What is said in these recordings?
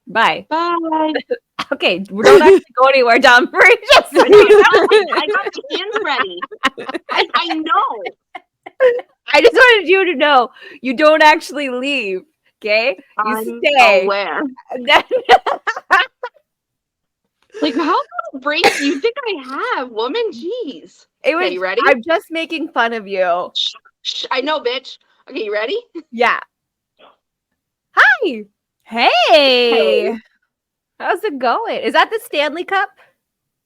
Bye. Bye. Okay, we don't actually go anywhere, Dumb. We're just I got the hands ready. I know. I just wanted you to know you don't actually leave. Okay, you I'm stay. aware. Like, how little brains do you think I have, woman? Jeez. It was. Okay, you ready? I'm just making fun of you. Shh, I know, bitch. Okay, you ready? Yeah. Hi. Hey. How's it going? Is that the Stanley Cup?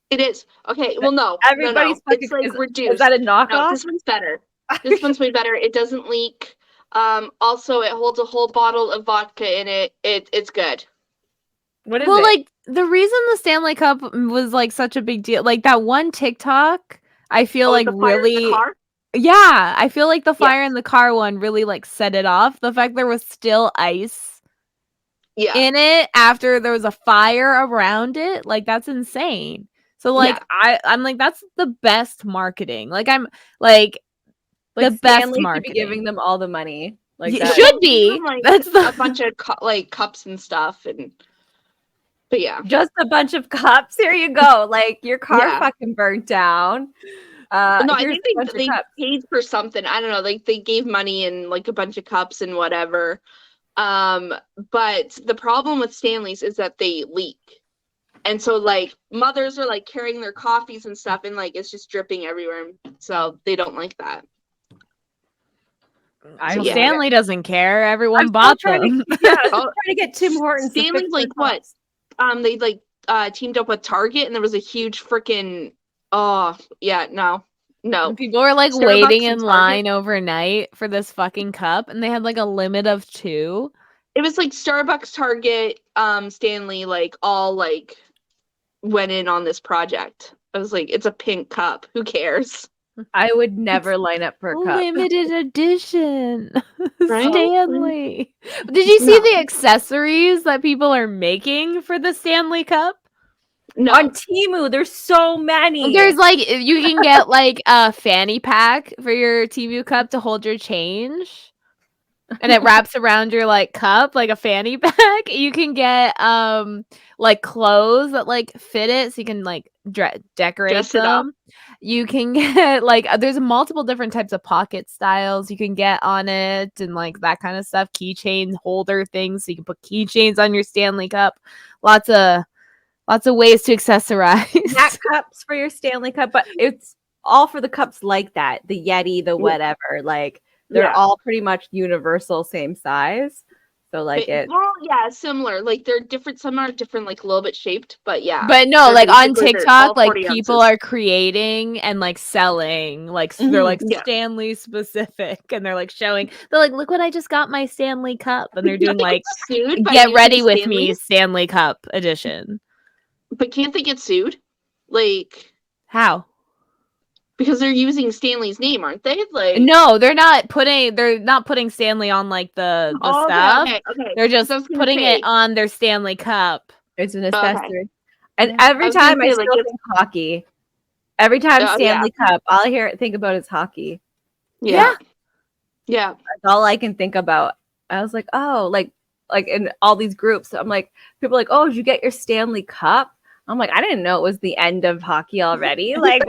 It is. Okay, well, no. Everybody's no. fucking. It's like reduced. Is that a No, knockoff? this one's better. This one's way better. It doesn't leak. Also, it holds a whole bottle of vodka in it. It's good. What is Well, it? like the reason the Stanley Cup was like such a big deal, like that one TikTok, I feel like the fire in the really, car? yeah, I feel like the fire Yes. in the car one really like set it off. The fact there was still ice Yeah. in it after there was a fire around it, like that's insane. So like I'm like that's the best marketing. Like I'm like the best Stanley should be marketing. giving them all the money. Like It that. should be. Like, That's the a bunch of cups and stuff, but yeah, just a bunch of cups. Here you go. Like your car Yeah. fucking burnt down. no, I here's think a bunch of they cups. paid for something. I don't know. Like they gave money and like a bunch of cups and whatever. But the problem with Stanley's is that they leak. And so like mothers are like carrying their coffees and stuff and like it's just dripping everywhere. So they don't like that. Well, yeah. Stanley doesn't care. Everyone I'm still bought trying them. I'm trying to get Tim Hortons. to Stanley's fix their like what? cups. They like teamed up with Target and there was a huge freaking no. People were like Starbucks waiting and in line overnight for this fucking cup, and they had like a limit of 2. It was like Starbucks, Target, Stanley, like all like went in on this project. I was like, it's a pink cup. Who cares? I would never line up for a cup. Limited edition. Right? Stanley. Did you see the accessories that people are making for the Stanley Cup? No. On Temu, there's so many. There's like you can get like a fanny pack for your Temu cup to hold your change. And it wraps around your like cup like a fanny pack. You can get like clothes that like fit it so you can like decorate Dress it up. them. You can get like there's multiple different types of pocket styles you can get on it and like that kind of stuff. Keychain holder things so you can put keychains on your Stanley Cup. Lots of ways to accessorize. Hat cups for your Stanley Cup, but it's all for the cups like that. The Yeti, the whatever. Like they're all pretty much universal, same size. So like well, yeah, similar. Like they're different. Some are different, like a little bit shaped, but yeah. But no, like on they're TikTok, all like 40 people ounces. are creating and like selling, like they're like Stanley specific, and they're like showing. They're like, look what I just got my Stanley Cup, and they're doing like, get ready with me, Stanley Cup edition. But can't they get sued? Like how? Because they're using Stanley's name, aren't they? Like no, they're not putting Stanley on like the stuff. Okay. They're just putting it on their Stanley Cup. It's an accessory. And every time I still think hockey. Every time Stanley Cup, all I think about is hockey. Yeah. That's all I can think about. I was like, oh, like in all these groups, I'm like, people are like, oh, did you get your Stanley Cup? I'm like, I didn't know it was the end of hockey already. Like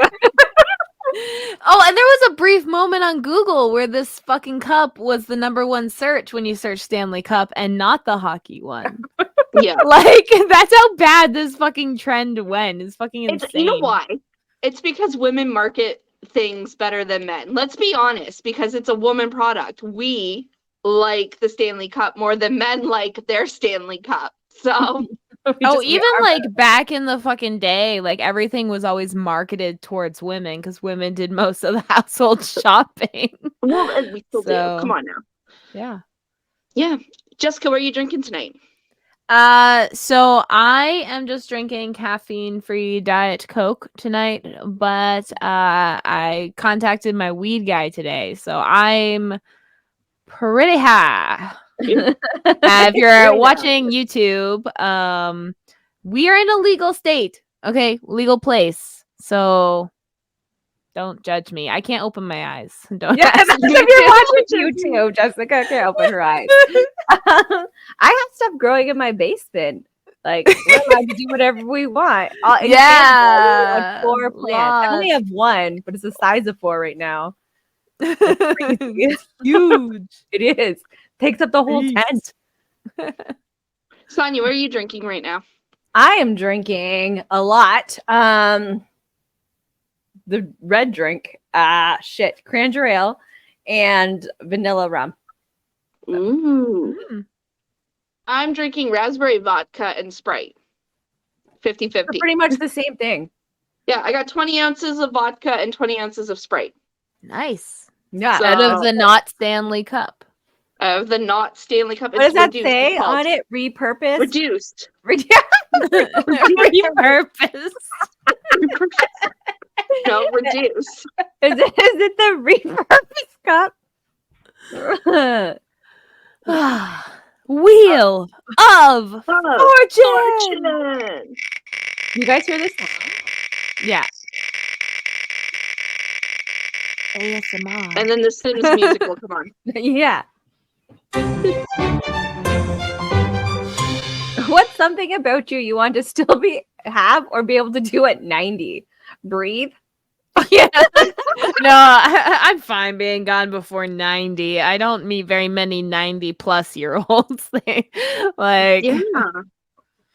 oh, and there was a brief moment on Google where this fucking cup was the #1 search when you search Stanley Cup and not the hockey one. Yeah. Like, that's how bad this fucking trend went. It's fucking insane. You know why? It's because women market things better than men. Let's be honest, because it's a woman product. We like the Stanley Cup more than men like their Stanley Cup. So even like back in the fucking day, like everything was always marketed towards women because women did most of the household shopping. Well, we still do. Come on now. Yeah. Jessica, what are you drinking tonight? So I am just drinking caffeine-free Diet Coke tonight, but I contacted my weed guy today, so I'm pretty high. If you're watching YouTube, we are in a legal state, okay, legal place, so don't judge me. I can't open my eyes. Don't if you're watching YouTube, Jessica can't open her eyes. I have stuff growing in my basement. Like, we're allowed to do whatever we want. In Yeah, Canada, like 4 plants. I only have one, but it's the size of 4 right now. It's huge. It is. Takes up the whole Beast. tent. Sonia, what are you drinking right now? I am drinking a lot. The red drink, cranger ale and vanilla rum. Ooh. Mm. I'm drinking raspberry vodka and Sprite. 50-50. They're pretty much the same thing. Yeah, I got 20 ounces of vodka and 20 ounces of Sprite. Nice. Yeah. So- Out of the not Stanley cup. Of the not Stanley cup. What does that reduced. say It's called on it? Repurposed? Reduced. Repurpose. No, reduce. Is it the repurposed cup? Wheel of Fortune. You guys hear this? Yeah. ASMR. And then the Sims music will come on. Yeah. What's something about you want to still have or be able to do at 90? Breathe. Yeah. No, I'm fine being gone before 90. I don't meet very many 90-plus-year-olds. Like, Yeah.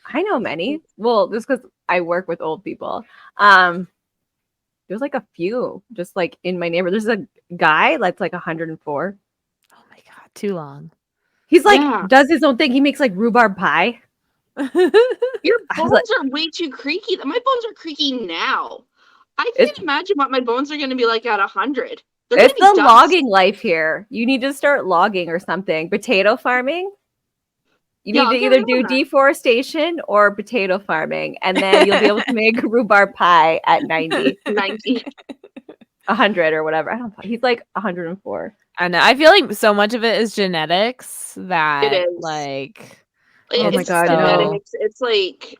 I know many. Well, just because I work with old people. There's like a few just like in my neighborhood. There's a guy that's like 104. oh my God, too long. He's like Yeah. does his own thing. He makes like rhubarb pie. Your I was bones are way too creaky. My bones are creaky now. I can't imagine what my bones are going to be like at 100. It's the logging life here. You need to start logging or something. Potato farming. You Yeah, need I'll to get either on do that. deforestation or potato farming, and then you'll be able to make rhubarb pie at 90, 90. 100 or whatever. I don't know. He's like 104. I know. I feel like so much of it is genetics that, It is. like, Oh my It's God, genetics. It's like,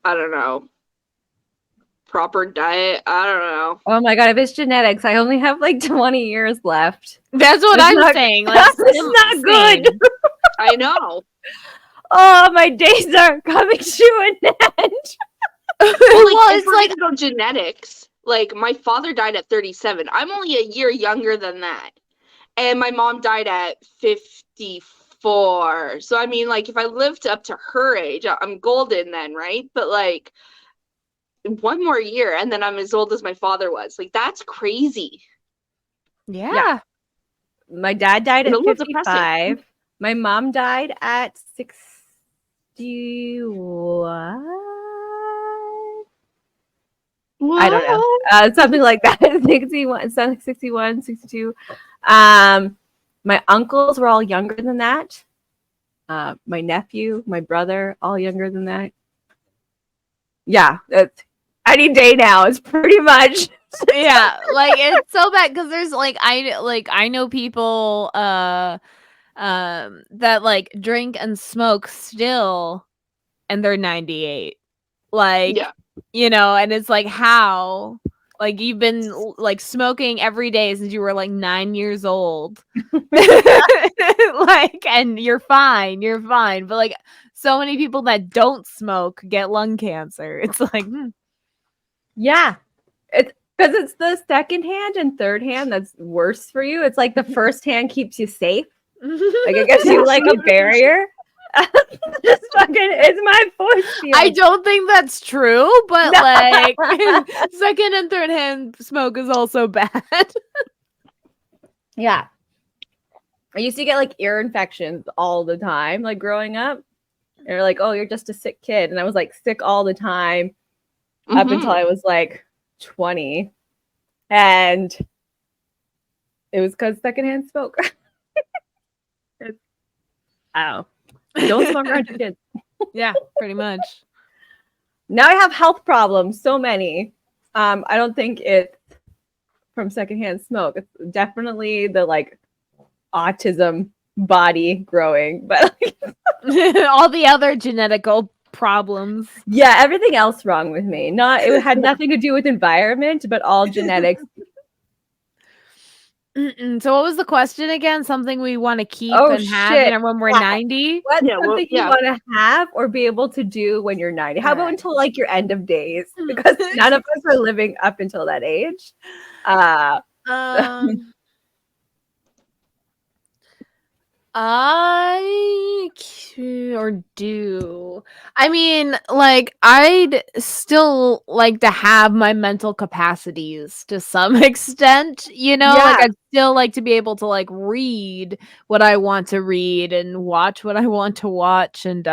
I don't know, proper diet. I don't know. Oh my God, if it's genetics, I only have like 20 years left. that's what It's I'm not- saying. Like, It's not good. same. I know. Oh, my days are coming to an end. Well, Well, if it's we're like, gonna go genetics. Like, my father died at 37. I'm only a year younger than that. And my mom died at 54. So, I mean, like, if I lived up to her age, I'm golden then, right? But, like, one more year and then I'm as old as my father was. Like, that's crazy. yeah. My dad died at It's a little 55. My mom died at 61. I don't know. Something like that. 61, 62. My uncles were all younger than that. My nephew, my brother, all younger than that. Yeah, that's any day now. It's pretty much. Yeah, like it's so bad because there's I know people that like drink and smoke still and they're 98. Like, Yeah. you know, and it's like how like you've been like smoking every day since you were like 9 years old. Like, and you're fine, but like so many people that don't smoke get lung cancer. It's like Yeah, it's because it's the second hand and third hand that's worse for you. It's like the first hand keeps you safe. Like it gives you like a barrier. Just fucking, it's my force field. I don't think that's true, but No. like second and third hand smoke is also bad. Yeah. I used to get like ear infections all the time, like growing up. They're like, oh, you're just a sick kid. And I was like sick all the time up Mhm. until I was like 20. And it was because secondhand smoke. Oh. Don't smoke around your kids. Yeah, pretty much. Now I have health problems, so many. I don't think it's from secondhand smoke. It's definitely the like autism body growing, but like, All the other genetical problems. yeah, everything else wrong with me. It had nothing to do with environment, but all genetics. So what was the question again? Something we want to keep and have when we're 90? What's something you want to have or be able to do when you're 90? How about until like your end of days? Because none of us are living up until that age. I mean, like, I'd still like to have my mental capacities to some extent, you know? Yeah. Like, I'd still like to be able to, like, read what I want to read and watch what I want to watch and,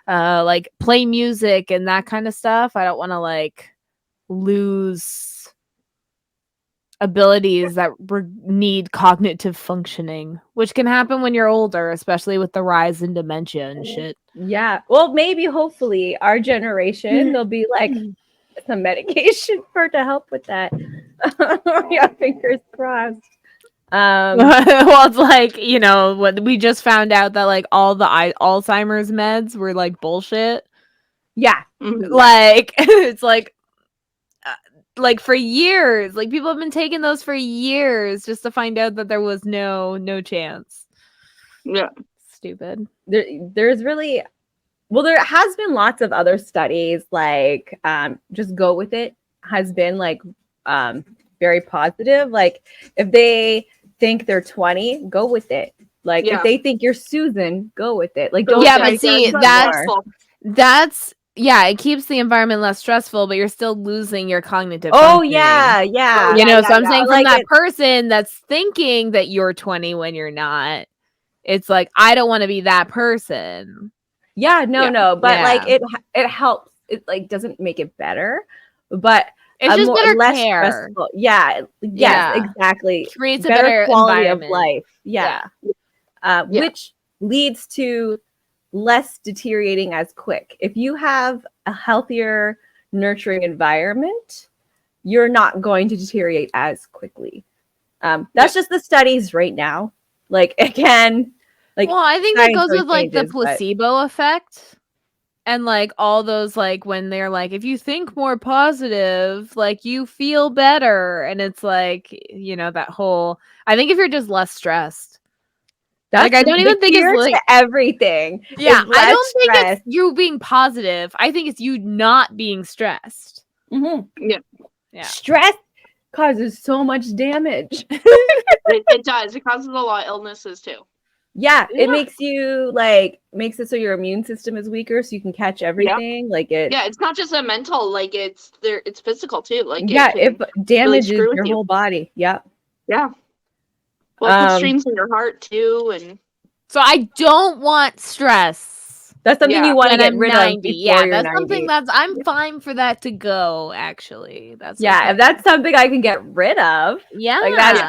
like, play music and that kind of stuff. I don't want to, like, lose abilities that need cognitive functioning, which can happen when you're older, especially with the rise in dementia and shit. Yeah. Well, maybe, hopefully, our generation, there'll be like some medication to help with that. Yeah, fingers crossed. Well, it's like, you know, what we just found out that like all the Alzheimer's meds were like bullshit. Yeah. Like, it's like for years, like people have been taking those for years just to find out that there was no chance. Yeah. Stupid. There's really, well, there has been lots of other studies like just go with it has been like very positive. Like if they think they're 20, go with it. Like if they think you're Susan, go with it. Like don't but see, that's yeah, it keeps the environment less stressful, but you're still losing your cognitive functioning. Yeah. You know, so I'm saying from that person that's thinking that you're 20 when you're not, it's like, I don't want to be that person. Yeah, no. But like it helps. It like doesn't make it better, but it's just better less care. Stressful. Yeah. Yes, exactly. Creates a better quality environment. of life. Yeah. Which leads to less deteriorating as quick. If you have a healthier, nurturing environment, you're not going to deteriorate as quickly. That's just the studies right now. Like again, like well, I think that goes with like the placebo effect. And like all those like when they're like, if you think more positive, like you feel better. And it's like, you know, that whole I think if you're just less stressed. That's like I don't even think it's like everything. Yeah, I don't think it's you being positive. I think it's you not being stressed. Yeah. Stress causes so much damage. It does. It causes a lot of illnesses too. Yeah, it makes you makes it so your immune system is weaker, so you can catch everything. Like it. Yeah, it's not just a mental. Like it's physical too. Like it damages your whole body. Yeah. Yeah. Well, it puts strains in your heart too, and so I don't want stress. That's something you want to get rid of before you're that's 90. something I'm fine for that to go. Actually, that's if that's something I can get rid of. Yeah, like that's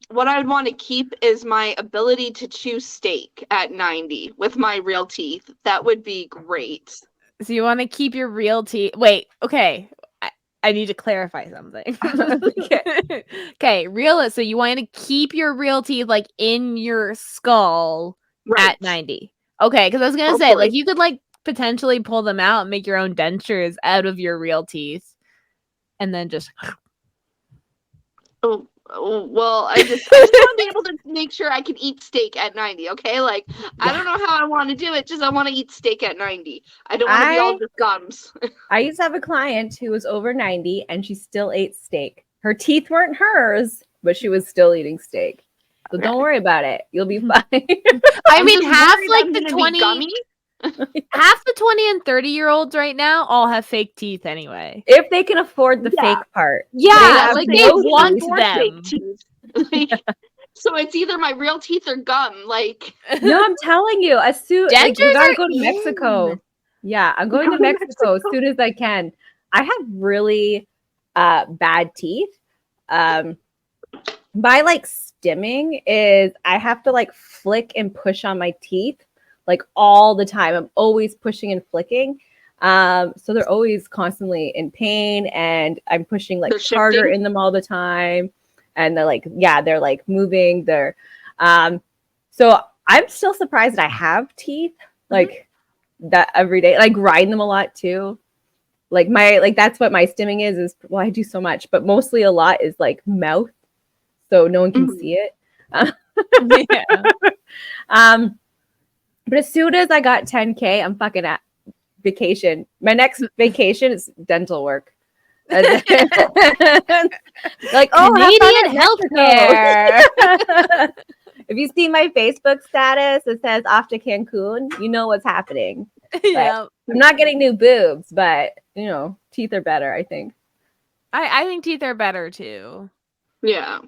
what I would want to keep is my ability to chew steak at 90 with my real teeth. That would be great. So you want to keep your real teeth? Wait, okay. I need to clarify something. Okay, so you want to keep your real teeth like in your skull at 90. Okay, because I was gonna say like you could like potentially pull them out and make your own dentures out of your real teeth, and then just. Well, I just want to be able to make sure I can eat steak at 90. Okay, like I don't know how I want to do it. Just I want to eat steak at 90. I don't want to be all just gums. I used to have a client who was over 90 and she still ate steak. Her teeth weren't hers, but she was still eating steak. So don't worry about it. You'll be fine. I mean, half like the 20. Half the 20 and 30-year-olds right now all have fake teeth anyway. If they can afford the fake part. Yeah, like they want them. Fake teeth. So it's either my real teeth or gum. Like no, I'm telling you, as soon dentures you gotta go to Mexico. Yeah, I'm going to Mexico as soon as I can. I have really bad teeth. My like stimming is I have to like flick and push on my teeth like all the time. I'm always pushing and flicking. So they're always constantly in pain and I'm pushing like harder in them all the time. And they're like, they're like moving. They're so I'm still surprised that I have teeth like that every day. Like grind them a lot too. Like that's what my stimming is well, I do so much, but mostly a lot is like mouth, so no one can see it. But as soon as I got 10K, I'm fucking at vacation. My next vacation is dental work. Like, Canadian healthcare. If you see my Facebook status, it says off to Cancun. You know what's happening. Yeah, I'm not getting new boobs, but teeth are better, I think. I think teeth are better too. Yeah.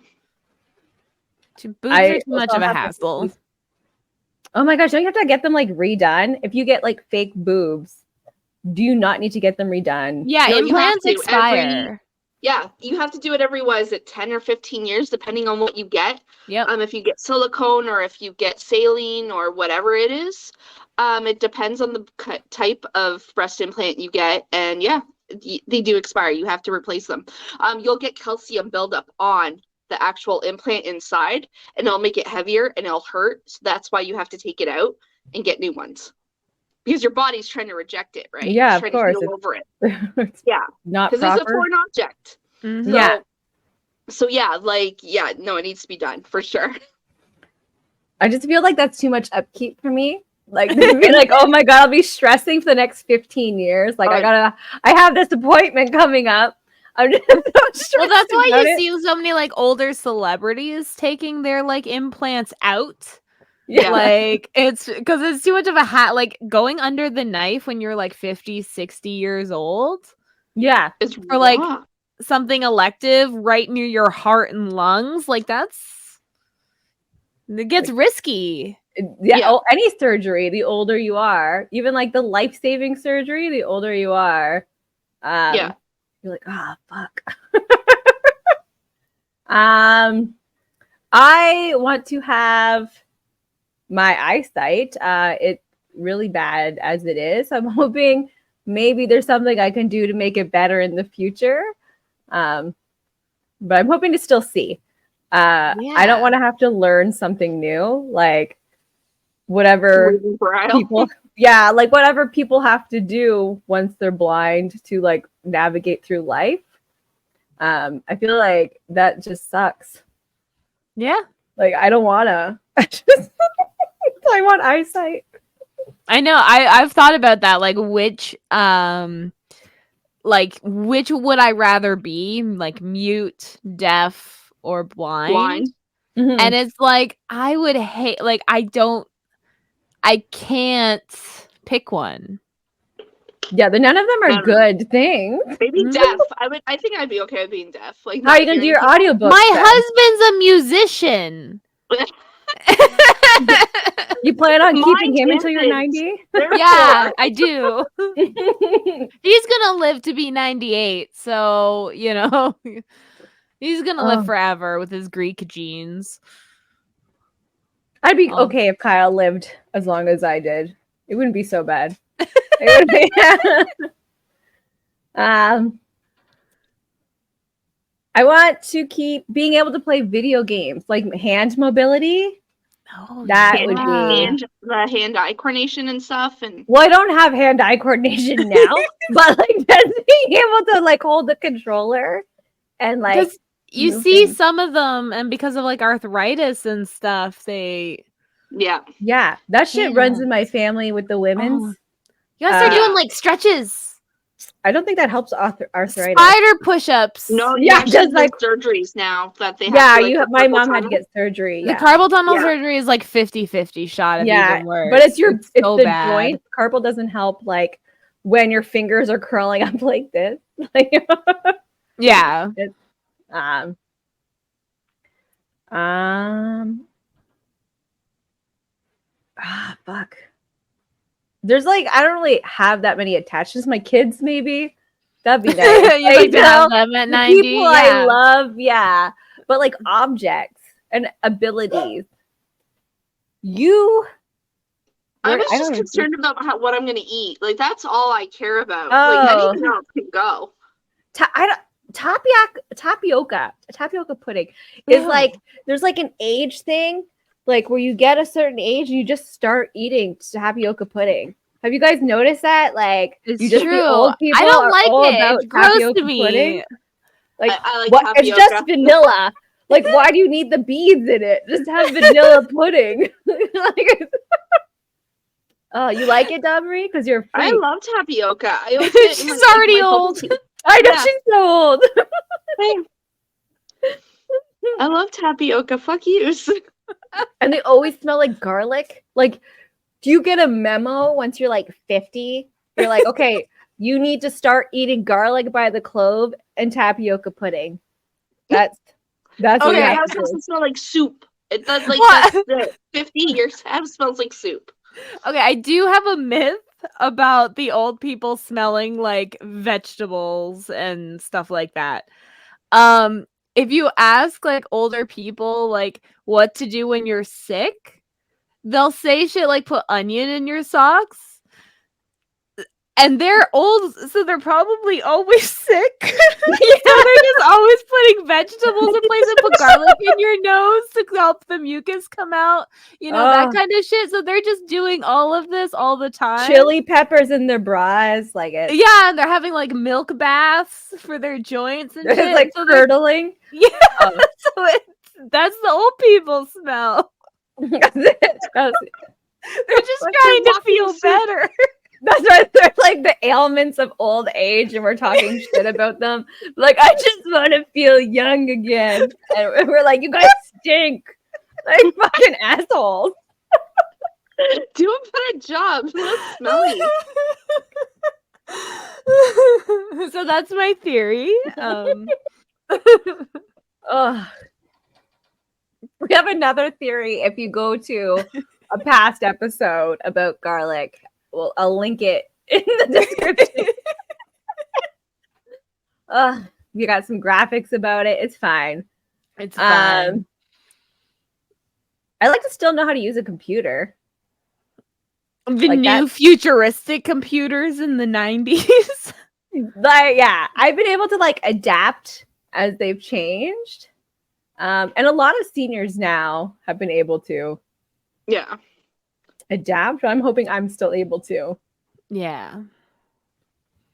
Boobs are too much of a hassle. Oh my gosh, don't you have to get them like redone? If you get like fake boobs, do you not need to get them redone? Yeah, No, implants expire. You have to do it every 10 or 15 years, depending on what you get. Yep. If you get silicone or if you get saline or whatever it is, it depends on the type of breast implant you get, and they do expire. You have to replace them. You'll get calcium buildup on the actual implant inside, and it'll make it heavier and it'll hurt. So that's why you have to take it out and get new ones. Because your body's trying to reject it, right? Yeah, it's of course. To heal over it. Not because it's a foreign object. Mm-hmm. No, it needs to be done for sure. I just feel like that's too much upkeep for me. Like, to be like, oh my god, I'll be stressing for the next 15 years. Like, I have this appointment coming up. I'm just well, that's why you see so many like older celebrities taking their like implants out. Yeah. Like it's because it's too much of a like going under the knife when you're like 50, 60 years old. Yeah. It's for like something elective right near your heart and lungs. Like it gets risky. Yeah. Oh, any surgery, the older you are, even like the life-saving surgery, the older you are. You're like, fuck. I want to have my eyesight. It's really bad as it is. I'm hoping maybe there's something I can do to make it better in the future. But I'm hoping to still see. I don't want to have to learn something new, like whatever people whatever people have to do once they're blind to like navigate through life. I feel like that just sucks. Yeah. Like I don't wanna. I want eyesight. I know. I've thought about that. Like which would I rather be? Like mute, deaf, or blind? Mm-hmm. And it's like I would hate like I can't pick one. Yeah, none of them are good things. Maybe deaf. I think I'd be okay with being deaf. Like, how are you gonna do your audiobook? My husband's a musician. You plan on keeping him until you're 90? Yeah, I do. He's gonna live to be 98, so he's gonna live forever with his Greek genes. I'd be okay if Kyle lived as long as I did. It wouldn't be so bad. I want to keep being able to play video games, like hand mobility. That would be the hand-eye coordination and stuff. And well, I don't have hand-eye coordination now, but like just being able to like hold the controller and like you see some of them, and because of like arthritis and stuff, that shit runs in my family with the women's. You guys are doing like stretches. I don't think that helps arthritis. Spider push-ups. No, just like surgeries now that they have. Yeah, my mom had to get surgery. The carpal tunnel surgery is like 50-50 shot. Even worse. But it's so the bad. Joint. Carpal doesn't help like when your fingers are curling up like this. Yeah. Fuck. There's like I don't really have that many attachments. My kids, maybe that'd be nice. You like to have them at 90. People I love, but like objects and abilities. I was just concerned about what I'm going to eat. Like that's all I care about. Like anything else can go. Tapioca pudding is like there's like an age thing. Like where you get a certain age, you just start eating tapioca pudding. Have you guys noticed that? Like, It's you just see true. old people I don't are like all it. about It's gross tapioca to me. pudding. Like, I like what? It's just tapioca. vanilla. Like, why do you need the beads in it? Just have vanilla pudding. Like, oh, you like it, Marie? Because you're a I freak. love tapioca. I always get it in She's my, already my bubble old. tea. I know Yeah. she's so old. Same. I love tapioca. Fuck yous. And they always smell like garlic. Like, do you get a memo once you're like 50? You're like, okay, you need to start eating garlic by the clove and tapioca pudding. That's what Okay, you my have house to has do. to smell like soup. It does like What? the 50 years house smells like soup. Okay, I do have a myth about the old people smelling like vegetables and stuff like that. If you ask like older people like what to do when you're sick, they'll say shit like put onion in your socks. And they're old, so they're probably always sick. So they're just always putting vegetables in place and put garlic in your nose to help the mucus come out. You know, that kind of shit. So they're just doing all of this all the time. Chili peppers in their bras, like it. Yeah, and they're having like milk baths for their joints and shit. It's like so curdling. Yeah, so that's the old people smell. They're just trying to feel better. That's right. They're like the ailments of old age, and we're talking shit about them. Like, I just want to feel young again. And we're like, you guys stink. Like fucking assholes. Do a better job. That's smelly. So that's my theory. Ugh. We have another theory. If you go to a past episode about garlic, well, I'll link it in the description. You got some graphics about it. It's fine. It's fine. I like to still know how to use a computer. The like new futuristic computers in the 90s. Like, yeah, I've been able to like adapt as they've changed. And a lot of seniors now have been able to adapt, but I'm hoping I'm still able to. Yeah.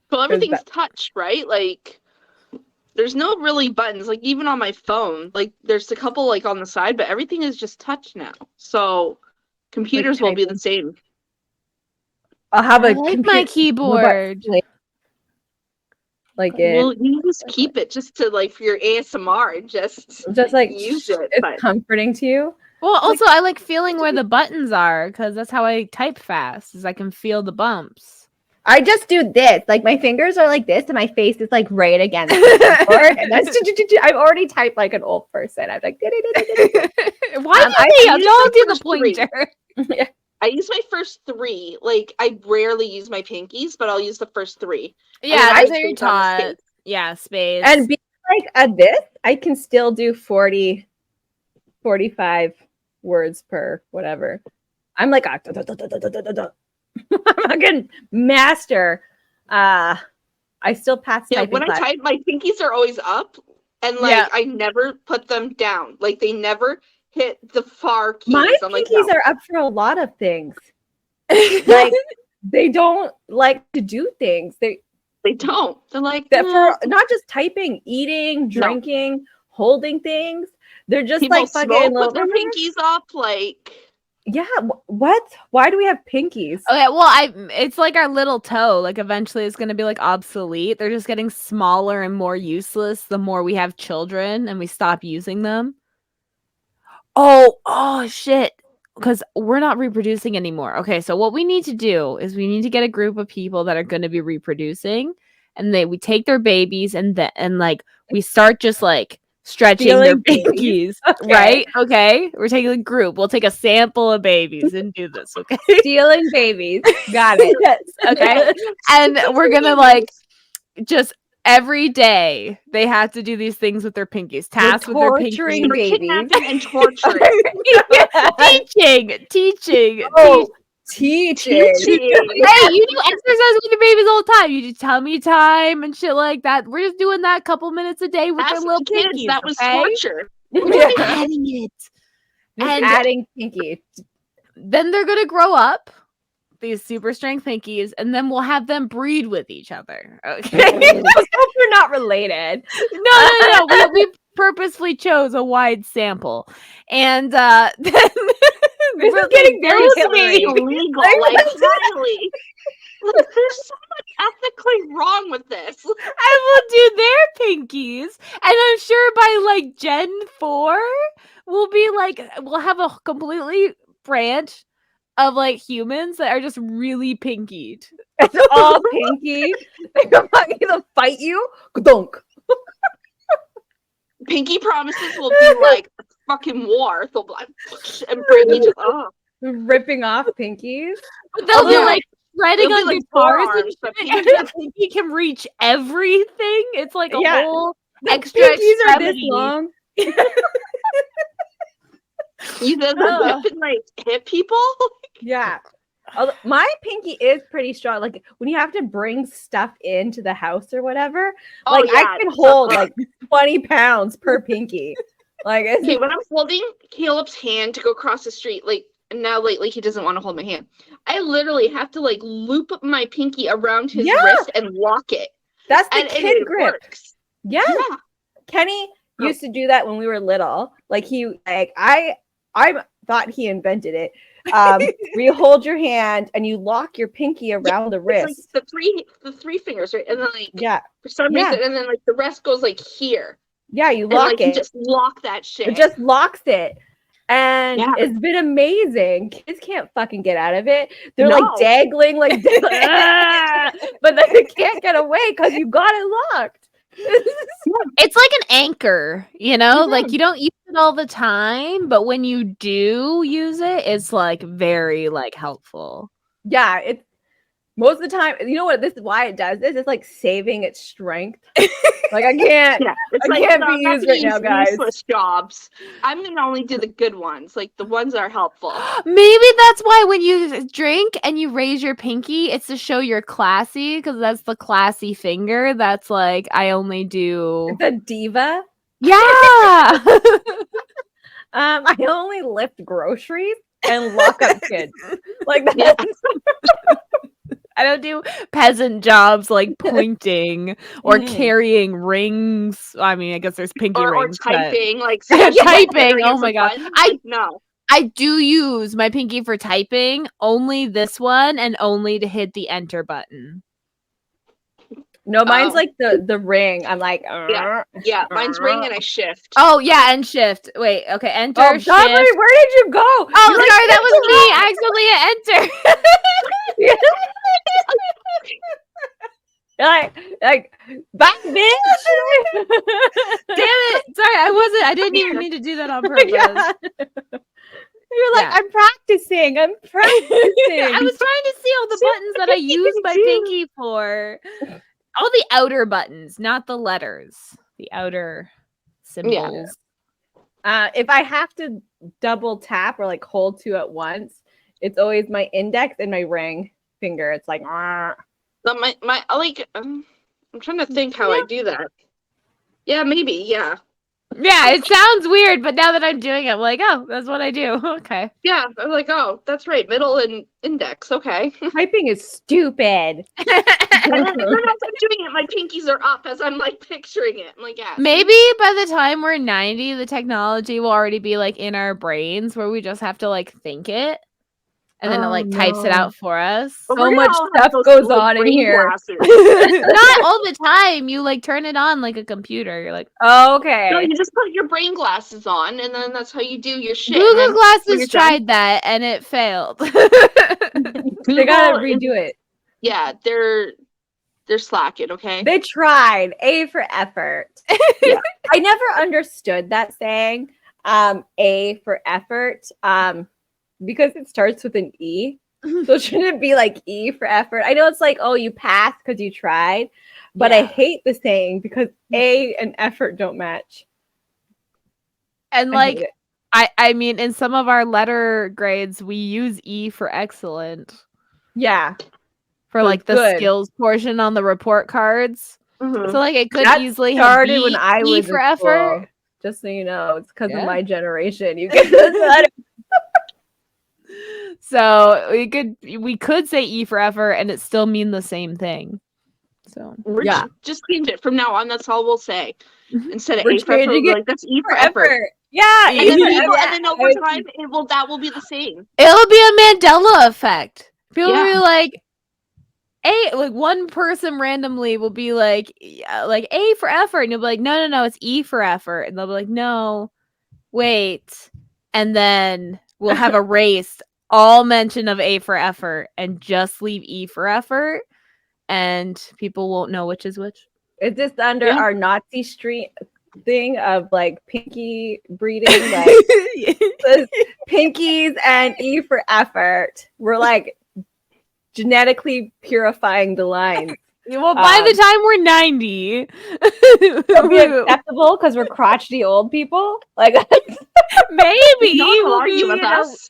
Well, everything's touch, right? Like, there's no really buttons. Like, even on my phone, like, there's a couple like on the side, but everything is just touch now. So computers will be the same. I'll have I like my keyboard. Like it. Well, you just keep it just to like for your ASMR. Just like use it. It's comforting to you. Well, also I like feeling where the buttons are because that's how I type fast. Is I can feel the bumps. I just do this. Like my fingers are like this, and my face is like right against the keyboard. And that's I've already typed like an old person. I'm like, why do they all do the pointer? I use my first 3. Like, I rarely use my pinkies, but I'll use the first 3. Yeah, that's what you're taught. Yeah, space. And being like at this, I can still do 40, 45 words per whatever. I'm like a fucking master. I still pass. Yeah, when I type, my pinkies are always up, and like I never put them down. Like they never hit the far keys. My pinkies are up for a lot of things. Like they don't like to do things. They don't. They're like for not just typing, eating, drinking, holding things. They're just people like fucking with their pinkies up. Like what? Why do we have pinkies? Okay, well, it's like our little toe. Like eventually, it's gonna be like obsolete. They're just getting smaller and more useless the more we have children and we stop using them. Oh shit. Because we're not reproducing anymore. Okay, so what we need to do is we need to get a group of people that are going to be reproducing, and we take their babies and like we start just like stretching their pinkies, right? Okay, we're taking a group. We'll take a sample of babies and do this. Okay, stealing babies. Got it. Yes. Okay, and we're gonna like just. Every day they have to do these things with their pinkies. Tasks with their pinkies. Kidnapping and torturing. Teaching. Oh, teaching. Hey, you do exercise with your babies all the time. You just tell me time and shit like that. We're just doing that couple minutes a day with their little pinkies. That was torture. We're just adding it. And adding pinky. Then they're gonna grow up. these super strength pinkies, and then we'll have them breed with each other. Okay. Let's hope they're not related. No. We purposefully chose a wide sample, and then This is getting very Hillary. illegal, like highly. Like, there's so much ethically wrong with this. And we'll do their pinkies, and I'm sure by like Gen 4, we'll have a completely branch of like humans that are just really pinkied. It's all pinky. They're gonna fight you. Donk. Pinky promises will be like a fucking war. They'll be like, and break each other. Ripping off pinkies. But they'll be like shredding they'll on be like guitars forearms, and but shit, and the pinky can reach everything. It's like a whole extra Pinkies are this extremity. long. You guys are whipping like hit people? Yeah. My pinky is pretty strong. Like when you have to bring stuff into the house or whatever, like I can hold like 20 pounds per pinky. Like okay, when I'm holding Caleb's hand to go across the street, like now lately he doesn't want to hold my hand. I literally have to like loop my pinky around his wrist and lock it. That's the kid grip. Works. Yeah. Kenny used to do that when we were little. Like I thought he invented it. Where you hold your hand and you lock your pinky around the wrist. Like the three fingers, right? And then like for some reason, and then like the rest goes like here. Yeah, you lock it. You just lock that shit. It just locks it. And it's been amazing. Kids can't fucking get out of it. They're like dangling, like, but then they can't get away because you got it locked. It's like an anchor, you know? Like you don't use it all the time, but when you do use it, it's like very like helpful. Yeah, it's most of the time. You know what? This is why it does this. It's like saving its strength. Like I can't. I can't be used right now, guys. Useless jobs. I'm gonna only do the good ones, like the ones that are helpful. Maybe that's why when you drink and you raise your pinky, it's to show you're classy, because that's the classy finger. That's like I only do. It's a diva. Yeah. I only lift groceries and lock up kids. Like that. I don't do peasant jobs like pointing or carrying rings. I mean, I guess there's pinky rings. Or typing, like typing. Oh my god! No. I do use my pinky for typing. Only this one, and only to hit the enter button. No, mine's like the ring. I'm like, yeah, mine's ring and I shift. Oh yeah, and shift. Wait, okay, enter. Oh, shift. Where did you go? Oh, sorry, that was me. I accidentally enter. like back bitch. Damn it! Sorry, I didn't even mean to do that on purpose. Yeah. You're like, I'm practicing. I was trying to see all the buttons that I use my pinky for. All the outer buttons, not the letters. The outer symbols. If I have to double tap or like hold two at once, it's always my index and my ring finger. It's like, I'm trying to think how I do that. Yeah, maybe. Yeah. Yeah, it sounds weird, but now that I'm doing it, I'm like, oh, that's what I do. Okay. Yeah, I'm like, oh, that's right. Middle and index. Okay. Typing is stupid. As I'm doing it, my pinkies are up as I'm like picturing it. I'm like, yeah. Maybe by the time we're 90, the technology will already be like in our brains where we just have to like think it. And then it like types it out for us. So much stuff goes on in here. Not all the time. You like turn it on like a computer. You're like, oh, okay. No, you just put your brain glasses on, and then that's how you do your shit. Google Glasses tried that, and it failed. They gotta redo it. Yeah, they're slacking. Okay. They tried. A for effort. Yeah. I never understood that saying. A for effort. Because it starts with an E. So shouldn't it be like E for effort? I know it's like, oh, you passed because you tried. But I hate the saying because A and effort don't match. And like, I mean, in some of our letter grades, we use E for excellent. Yeah. For like the skills portion on the report cards. Mm-hmm. So like it could easily started when I was E for effort. Just so you know, it's because of my generation. You get this letter. So we could say E for effort and it still mean the same thing. So We're just change it from now on. That's all we'll say. Instead of We're A for effort, changing we'll it be like that's E for for effort. effort. Yeah, And then over time, that will be the same. It'll be a Mandela effect. People will Yeah. be like, one person randomly will be like A for effort, and you'll be like, no, it's E for effort, and they'll be like, no, wait, and then we'll have erased all mention of A for effort and just leave E for effort, and people won't know which is which. It's just under our Nazi street thing of like pinky breeding, like pinkies and E for effort. We're like genetically purifying the lines. Well, by the time we're 90, it'll be acceptable because we're crotchety old people. Like maybe don't argue with us.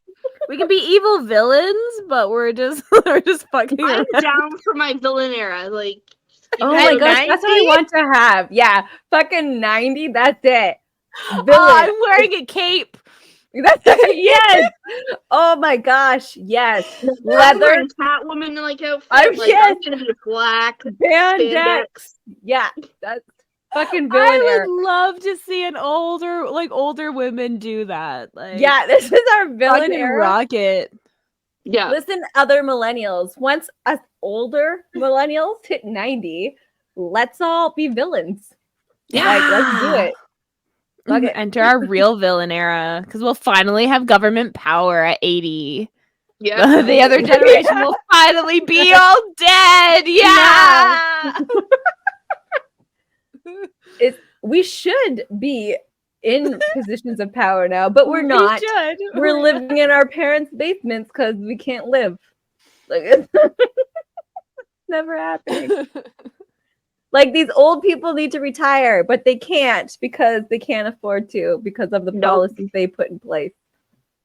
We can be evil villains, but we're just fucking around. I'm down for my villain era. Like, oh my gosh, that's what I want to have. Yeah, fucking 90. That's it. Villain. Oh, I'm wearing a cape. That's yes. Oh my gosh, yes. Leather Catwoman like outfit. I'm gonna be black spandex. Yeah, that's fucking villain. I would love to see an older women do that. Like, yeah, this is our villain era. Rocket. Yeah. Listen, other millennials. Once us older millennials hit 90, let's all be villains. Yeah, like, let's do it. Enter our real villain era because we'll finally have government power at 80. Yeah, the other generation will finally be all dead. Yeah. We should be in positions of power now, but we're not. We're living in our parents' basements because we can't live. Like it's never happening. Like these old people need to retire, but they can't because they can't afford to because of the policies they put in place.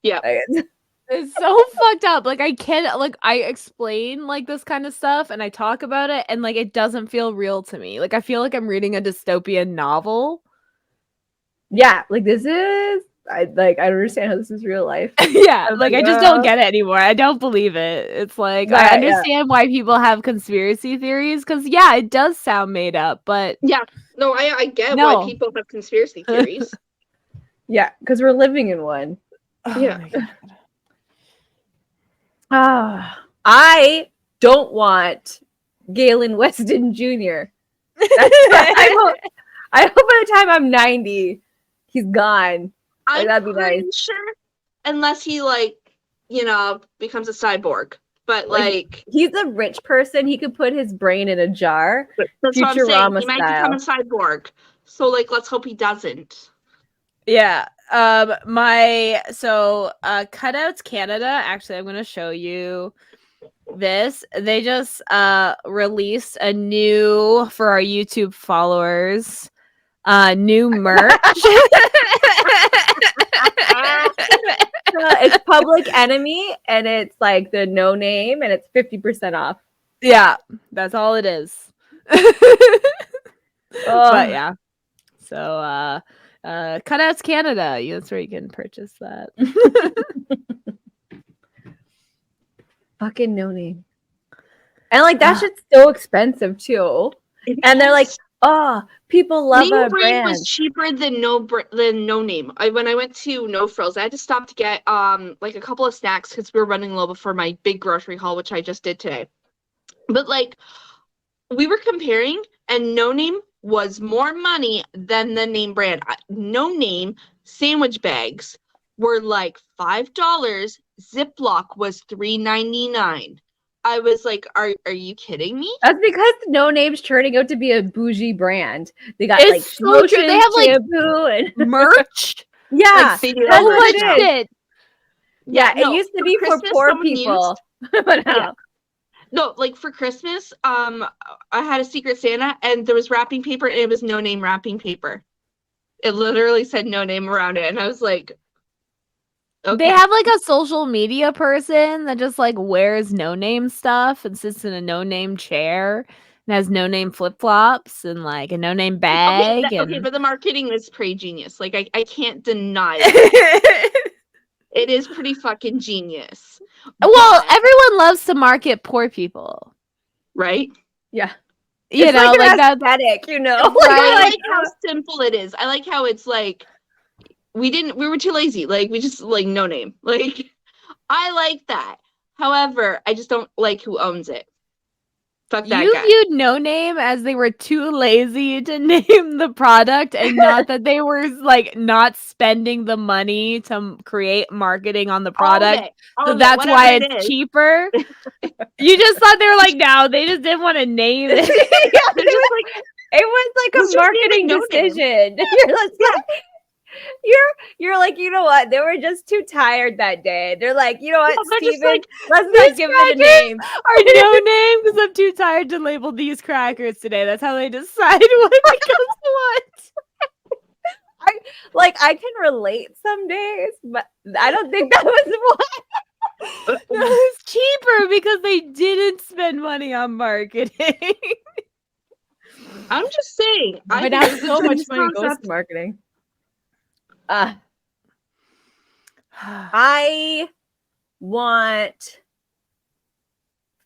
Yeah. It's so fucked up. Like I can't I explain like this kind of stuff and I talk about it and like it doesn't feel real to me. Like I feel like I'm reading a dystopian novel. Yeah, like this is I don't understand how this is real life. Yeah, like I just don't get it anymore. I don't believe it. It's like I understand why people have conspiracy theories because it does sound made up, but no, I get why people have conspiracy theories. Yeah, because we're living in one. Yeah. I don't want Galen Weston Jr. I hope by the time I'm 90, he's gone. Like, that'd be nice. Sure, unless he becomes a cyborg. But like he's a rich person, he could put his brain in a jar. That's what I'm saying. He might become a cyborg. So like, let's hope he doesn't. Yeah. Cutouts Canada. Actually, I'm gonna show you this. They just released a new for our YouTube followers. New merch. It's Public Enemy and it's like the no name and it's 50% off. Yeah, that's all it is. But yeah. So Cutouts Canada. That's where you can purchase that. Fucking no name. And like that shit's so expensive too. And they're like, oh, people love our brand. Was cheaper than no name. When I went to No Frills, I had to stop to get like a couple of snacks because we were running low before my big grocery haul, which I just did today. But like we were comparing, and No Name was more money than the name brand. No Name sandwich bags were like $5. Ziploc was $3.99. I was like, are you kidding me? That's because No Name's turning out to be a bougie brand. They got it's like so true. They have like shampoo and merch. Yeah, so much shit. Yeah, it used to be for poor people. But now. No, like for Christmas, I had a Secret Santa and there was wrapping paper and it was No Name wrapping paper. It literally said No Name around it, and I was like, okay. They have like a social media person that just like wears No Name stuff and sits in a No Name chair and has No Name flip flops and like a No Name bag. Okay, but the marketing is pretty genius. Like I can't deny it. It is pretty fucking genius. Well, But- everyone loves to market poor people. Right? Yeah. You It's know, like an that. aesthetic, you know? I Right. like how simple it is. I like how it's like we were too lazy. Like we just like no name. Like I like that. However, I just don't like who owns it. Fuck that You guy. viewed No Name as they were too lazy to name the product and not that they were like not spending the money to create marketing on the product. So that's why it's cheaper. You just thought they were like, no, they just didn't want to name it. Yeah, They're just like, it was like Let's a just name marketing it No Name. decision. You're like, you know what? They were just too tired that day. They're like, you know what, they're just Steven, like, let's "These not give it a crackers name. Are No Name because I'm too tired to label these crackers today. That's how they decide what becomes what. I can relate some days, but I don't think that was why. No, it's cheaper because they didn't spend money on marketing. I'm just saying. I But think now it's a so much genius money goes concept. to marketing. I want.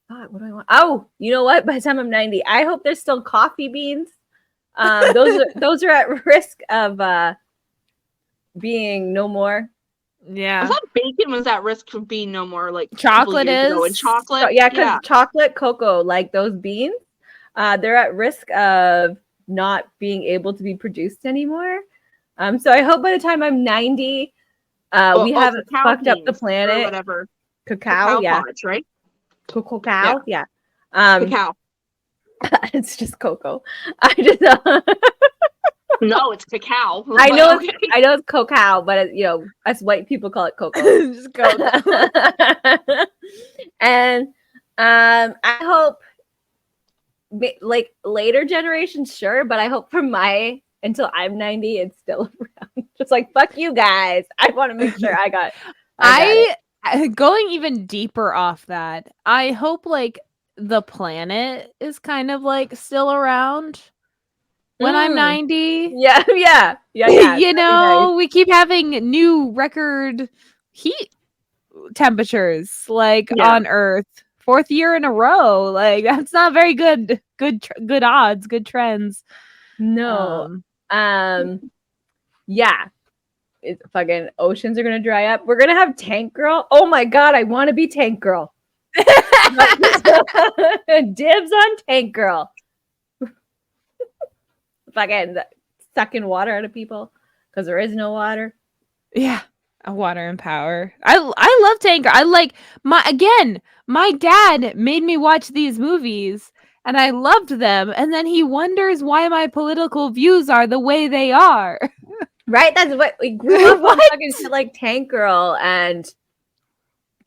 God, what do I want? Oh, you know what? By the time I'm 90, I hope there's still coffee beans. Those are at risk of being no more. I Yeah. thought bacon was at risk of being no more like Chocolate couple years ago. is? And chocolate. So, yeah, because chocolate, cocoa, like those beans, they're at risk of not being able to be produced anymore. So I hope by the time I'm 90, we haven't cacao fucked up the beans planet. or whatever. Cacao, yeah. Pods, right? Cacao, yeah. Cacao. It's just cocoa. I just No, it's cacao. I know Okay. I know it's cacao, but us white people call it cocoa. Just cocoa. And I hope like later generations, sure, but I hope until I'm 90, it's still around. Just like fuck you guys. I want to make sure I got it. Going even deeper off that, I hope like the planet is kind of like still around when I'm 90. Yeah. You know, we keep having new record heat temperatures like on Earth. 4th year in a row. Like that's not very good odds, good trends. No. Yeah. It's fucking oceans are gonna dry up. We're gonna have Tank Girl. Oh my god, I want to be Tank Girl. Dibs on Tank Girl. Fucking sucking water out of people because there is no water. Yeah. Water and power. I love Tank Girl. I like my dad made me watch these movies and I loved them. And then he wonders why my political views are the way they are. Right? That's what we grew up on fucking shit like Tank Girl and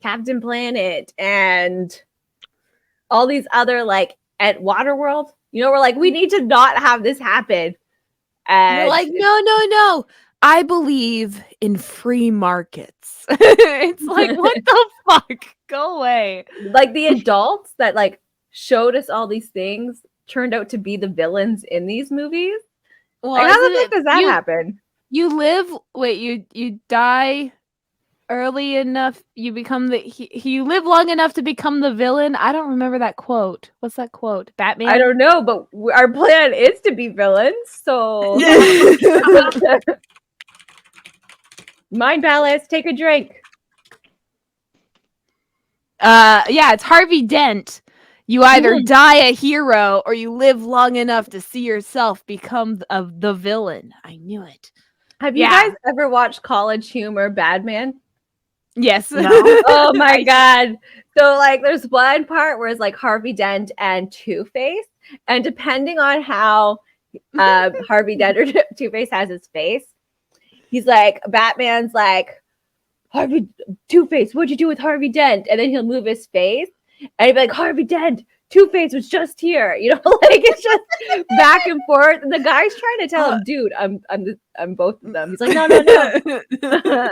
Captain Planet and all these other like at Waterworld. You know, we're like, we need to not have this happen. And you're like, no. I believe in free markets. It's like, what the fuck? Go away. Like the adults that like showed us all these things turned out to be the villains in these movies. Well, like, how the fuck does that happen? You die early enough, you become you live long enough to become the villain. I don't remember that quote. What's that quote? Batman? I don't know, but our plan is to be villains, so Mind Palace, take a drink. Yeah, it's Harvey Dent. You either die a hero or you live long enough to see yourself become the villain. I knew it. Have you guys ever watched College Humor Badman? Yes. No. Oh my god. So like there's one part where it's like Harvey Dent and Two-Face, and depending on how Harvey Dent or Two-Face has his face, he's like, Batman's like, Two-Face, what'd you do with Harvey Dent? And then he'll move his face and he'd be like, Harvey Dent, Two-Face was just here. You know, like it's just back and forth. And the guy's trying to tell him, dude, I'm both of them. He's like, no.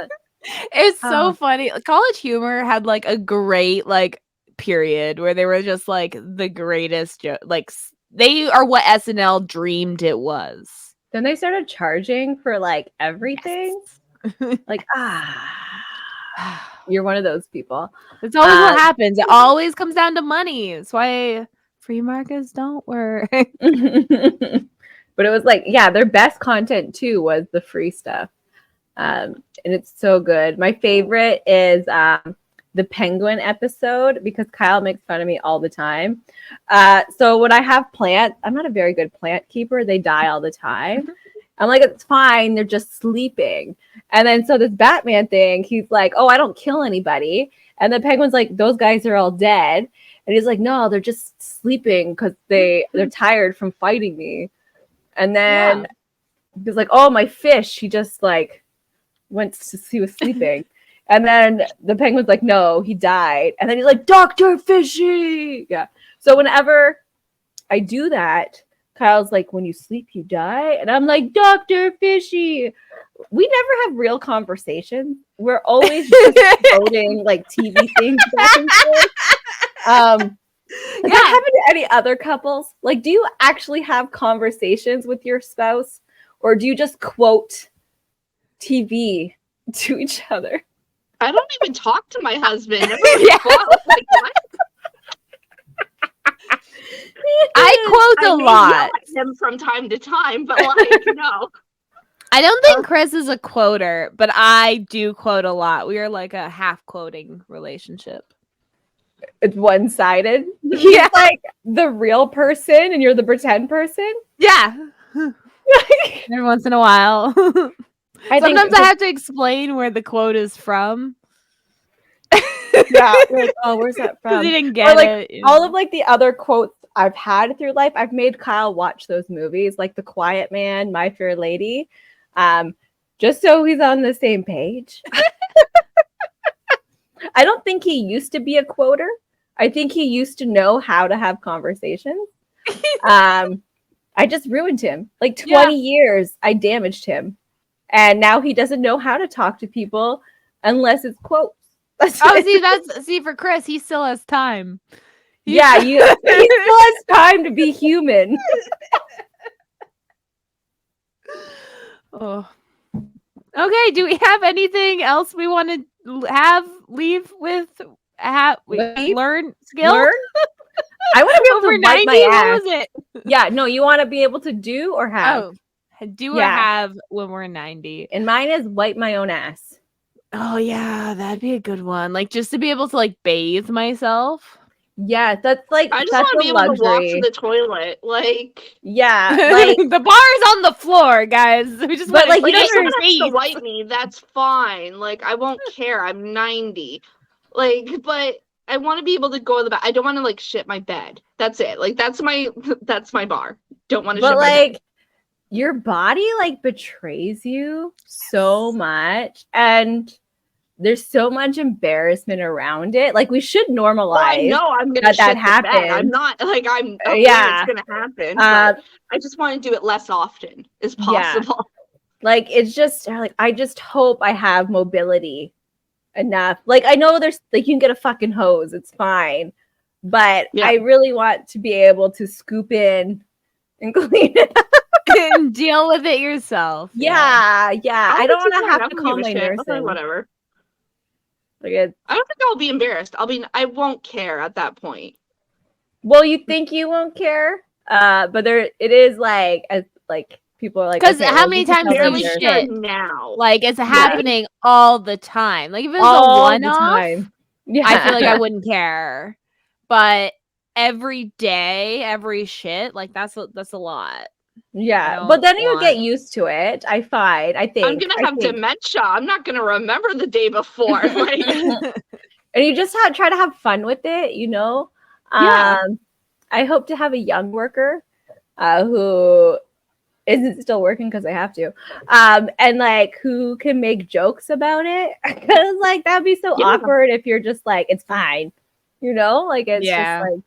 It's so funny. College Humor had like a great like period where they were just like the greatest like they are what SNL dreamed it was. Then they started charging for like everything. Yes. Like You're one of those people. It's always what happens. It always comes down to money. That's why free markets don't work. But it was like, yeah, their best content too was the free stuff. And it's so good. My favorite is the penguin episode because Kyle makes fun of me all the time. So when I have plants, I'm not a very good plant keeper. They die all the time. I'm like, it's fine. They're just sleeping. And then so this Batman thing, he's like, oh, I don't kill anybody. And the penguin's like, those guys are all dead. And he's like, no, they're just sleeping because they're tired from fighting me. And then he's like, oh, my fish. He just like he was sleeping. And then the penguin's like, no, he died. And then he's like, Dr. Fishy. Yeah. So whenever I do that, Kyle's like, when you sleep, you die. And I'm like, Dr. Fishy. We never have real conversations. We're always just quoting like TV things back and forth. Does that happen to any other couples? Like, do you actually have conversations with your spouse? Or do you just quote TV to each other? I don't even talk to my husband. Like, what? I quote a lot. Yell at him from time to time, but like, no. I don't think Chris is a quoter, but I do quote a lot. We are like a half quoting relationship. It's one-sided. He's like the real person and you're the pretend person. Yeah. Every once in a while. Sometimes I have to explain where the quote is from. Yeah. Like, oh, where's that from? He didn't get it. All of like the other quotes I've had through life, I've made Kyle watch those movies, like The Quiet Man, My Fair Lady, just so he's on the same page. I don't think he used to be a quoter. I think he used to know how to have conversations. I just ruined him. Like 20 years, I damaged him. And now he doesn't know how to talk to people unless it's quotes. See for Chris, he still has time. He still has time to be human. Oh. Okay, do we have anything else we want to leave with? Learn skill? Learn? I want to be able Over to wipe 90? my ass. What was it? Yeah, no, you want to be able to do or have? Oh, do or have when we're 90. And mine is wipe my own ass. Oh yeah, that'd be a good one. Like just to be able to like bathe myself. Yeah, that's like I just want to be able to walk to the toilet. Like like the bar is on the floor, guys. We just want you don't have to wipe me. That's fine. Like I won't care. I'm 90. Like, but I want to be able to go to the bath. I don't want to like shit my bed. That's it. Like that's my bar. Don't want to shit my bed. Your body like betrays you so much, and there's so much embarrassment around it. Like we should normalize. No, I'm gonna that happen. I'm not like I'm aware it's gonna happen. But I just want to do it less often as possible. Like it's just like I just hope I have mobility enough. Like I know there's like you can get a fucking hose, it's fine. But I really want to be able to scoop in and clean it up. And deal with it yourself. Yeah. I don't want to have to call my nurse. Whatever. Like I don't think I'll be embarrassed. I won't care at that point. Well, you think you won't care? But it is like as like people are like because how many times do you shit now? Like it's happening all the time. Like if it was a one-off, I feel like I wouldn't care. But every day, every shit, like that's a lot. Yeah, but then you get used to it. I think I'm gonna have dementia. I'm not gonna remember the day before. Like, and you just try to have fun with it, you know. I hope to have a young worker who isn't still working because I have to, and like who can make jokes about it because like that'd be so awkward if you're just like it's fine, you know, like it's just like.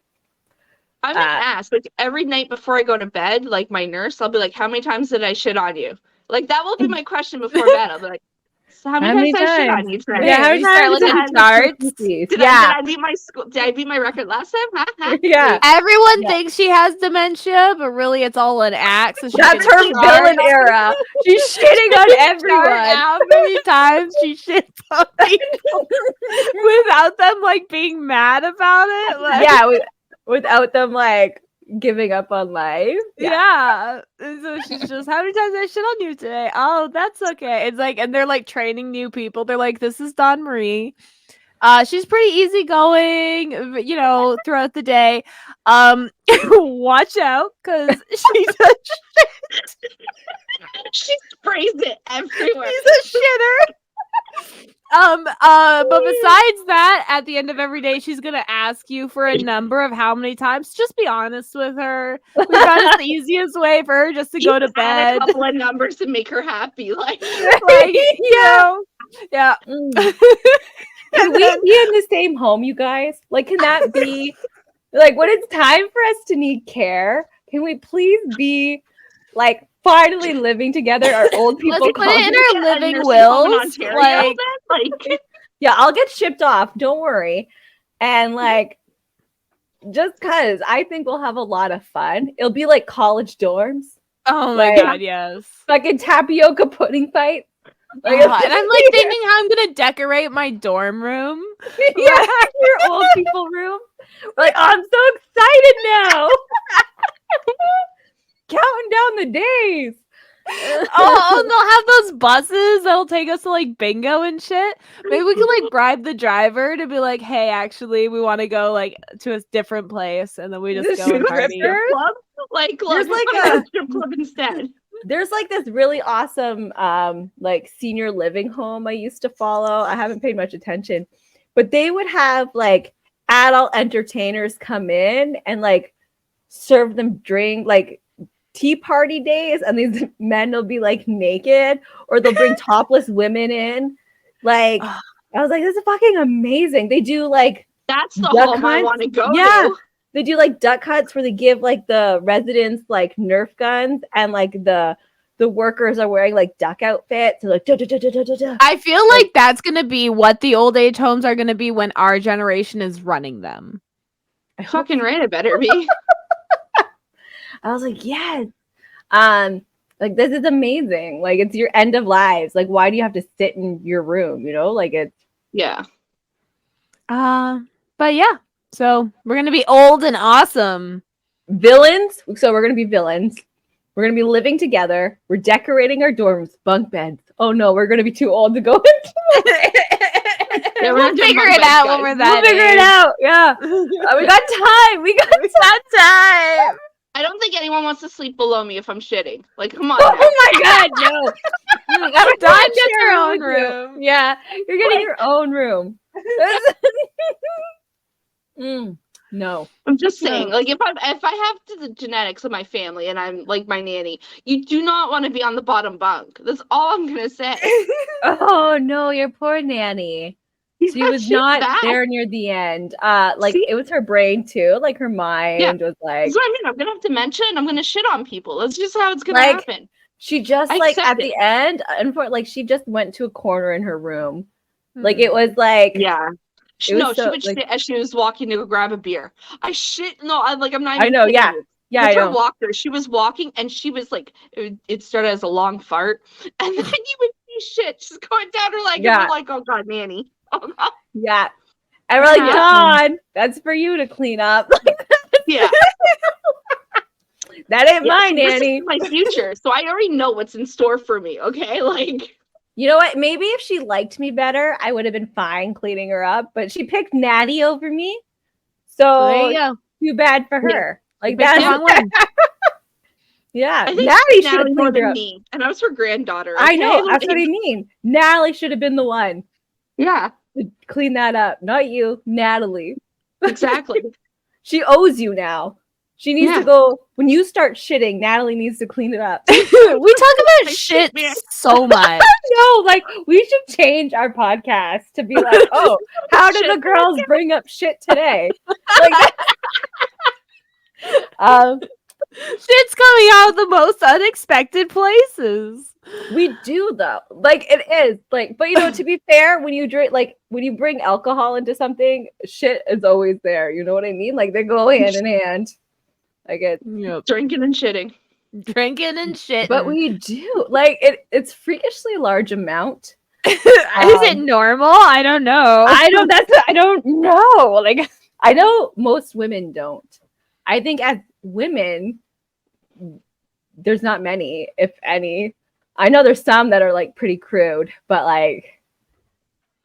I'm gonna ask, like every night before I go to bed, like my nurse, I'll be like, how many times did I shit on you? Like that will be my question before bed. I'll be like, So how many times did I shit on you today? Yeah, how Did you start many looking times at charts? Did Yeah. I, did I beat my school? Did I beat my record last time? Ha, ha. Yeah. Everyone Yeah. thinks she has dementia, but really it's all an act. So she That's can her chart- villain era. She's shitting on chart everyone. how many times she shits on people without them like being mad about it. Like, Yeah, without them like giving up on life. yeah. And so she's just, how many times did I shit on you today? Oh, that's okay. It's like, and they're like training new people. They're like, this is Dawn Marie. She's pretty easygoing, you know, throughout the day. Watch out, because she does She sprays it everywhere. she's a shitter. But besides that, at the end of every day, she's gonna ask you for a number of how many times. Just be honest with her. We found it's the easiest way for her just to go to Just add bed. a couple of numbers to make her happy. Like, Like, you know, yeah. Can we be in the same home, you guys? Like, can that be like when it's time for us to need care? Can we please be like finally living together? Our old people Let's put it in our a living nursing home in wills. Ontario, Like, Yeah, I'll get shipped off. Don't worry. And like, just cause I think we'll have a lot of fun. It'll be like college dorms, oh my Like- god, yes. fucking tapioca pudding fight. Oh, and I'm like thinking how I'm gonna decorate my dorm room. Yeah, your old people room. We're like, oh, I'm so excited now. Counting down the days. Oh, and they'll have those buses that'll take us to like bingo and shit. Maybe we could like bribe the driver to be like, hey, actually, we want to go like to a different place, and then we just go and party. Strip club. Like, look, There's like let's go to a- a strip club instead. There's like this really awesome like senior living home I used to follow. I haven't paid much attention, but they would have like adult entertainers come in and like serve them drink, like tea party days, and these men will be like naked or they'll bring topless women in. Like, I was like, this is fucking amazing. They do like That's the Duck home I hunts? want to go Yeah. to. they do like duck hunts where they give like the residents like Nerf guns, and like the workers are wearing like duck outfits. So like, duh, duh, duh, duh, duh, duh, duh. I feel like that's gonna be what the old age homes are gonna be when our generation is running them. I hope Fucking right, it better be. I was like, yes. Like this is amazing. Like it's your end of lives. Like, why do you have to sit in your room? You know, like it's Yeah. But yeah, so we're gonna be old and awesome. villains. So we're gonna be villains. We're gonna be living together. We're decorating our dorms, bunk beds. Oh no, we're gonna be too old to go into. Yeah, We'll doing figure bunk it beds, out guys. when we're We'll that figure it age. out. Yeah, we got time. We got time. I don't think anyone wants to sleep below me if I'm shitting. Like, come on. Oh now. my god, no. I'm Dawn not gets her own sharing with you. room. Yeah, you're getting your own room. No. I'm just saying, like, if I have the genetics of my family and I'm like my nanny, you do not want to be on the bottom bunk. That's all I'm gonna say. Oh no, your poor nanny. She was not there near the end. Like See? it was her brain too. Like her mind was like That's what I mean. I'm gonna have dementia and I'm gonna shit on people. That's just how it's gonna Like, happen. she just I like accept at it. the end, and for like she just went to a corner in her room. Like it was like Yeah. It was No, so, she would like- shit as she was walking to go grab a beer. I'm not even I know, kidding yeah. you. Yeah, I With her know. walker, she was walking and she was like, it started as a long fart, and then you would see shit just going down her leg, Yeah. and we're like, oh god, nanny. Oh god. Yeah. And we're like, Yeah. Dawn, that's for you to clean up. Yeah. That ain't Yeah, my so this nanny. is my future, so I already know what's in store for me. Okay, like You know what? Maybe if she liked me better, I would have been fine cleaning her up. But she picked Natty over me. So there So you go. too bad for her. Like Picked the that's wrong one. yeah. I think Natalie should have Natalie more cleaned her than up. me, and I was her granddaughter. I know. okay? That's what I Like, mean. Natalie should have been the one Yeah, to clean that up. Not you, Natalie. exactly. She owes you now. She needs Yeah. to go when you start shitting. Natalie needs to clean it up. We talk about I shit man. so much. No, like we should change our podcast to be like, oh, how did the Shit girls bring up shit today? Like, Shit's coming out of the most unexpected places. We do though. Like it is like, but you know, to be fair, when you drink, like when you bring alcohol into something, shit is always there. You know what I mean? Like they go hand in hand. Like it. Yep. Drinking and shitting. Drinking and shit. But we do like it's freakishly large amount. Is it normal? I don't know. I don't know. Like I know most women don't. I think as women, there's not many, if any. I know there's some that are like pretty crude, but like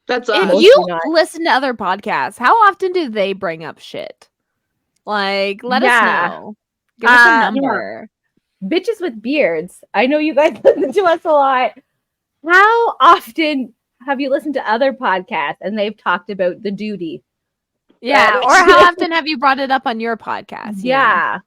That's if us. you not. listen to other podcasts, how often do they bring up shit? Like, let us know. Give us a number. Bitches with beards. I know you guys listen to us a lot. How often have you listened to other podcasts and they've talked about the duty? Yeah. Or how often have you brought it up on your podcast? Yeah.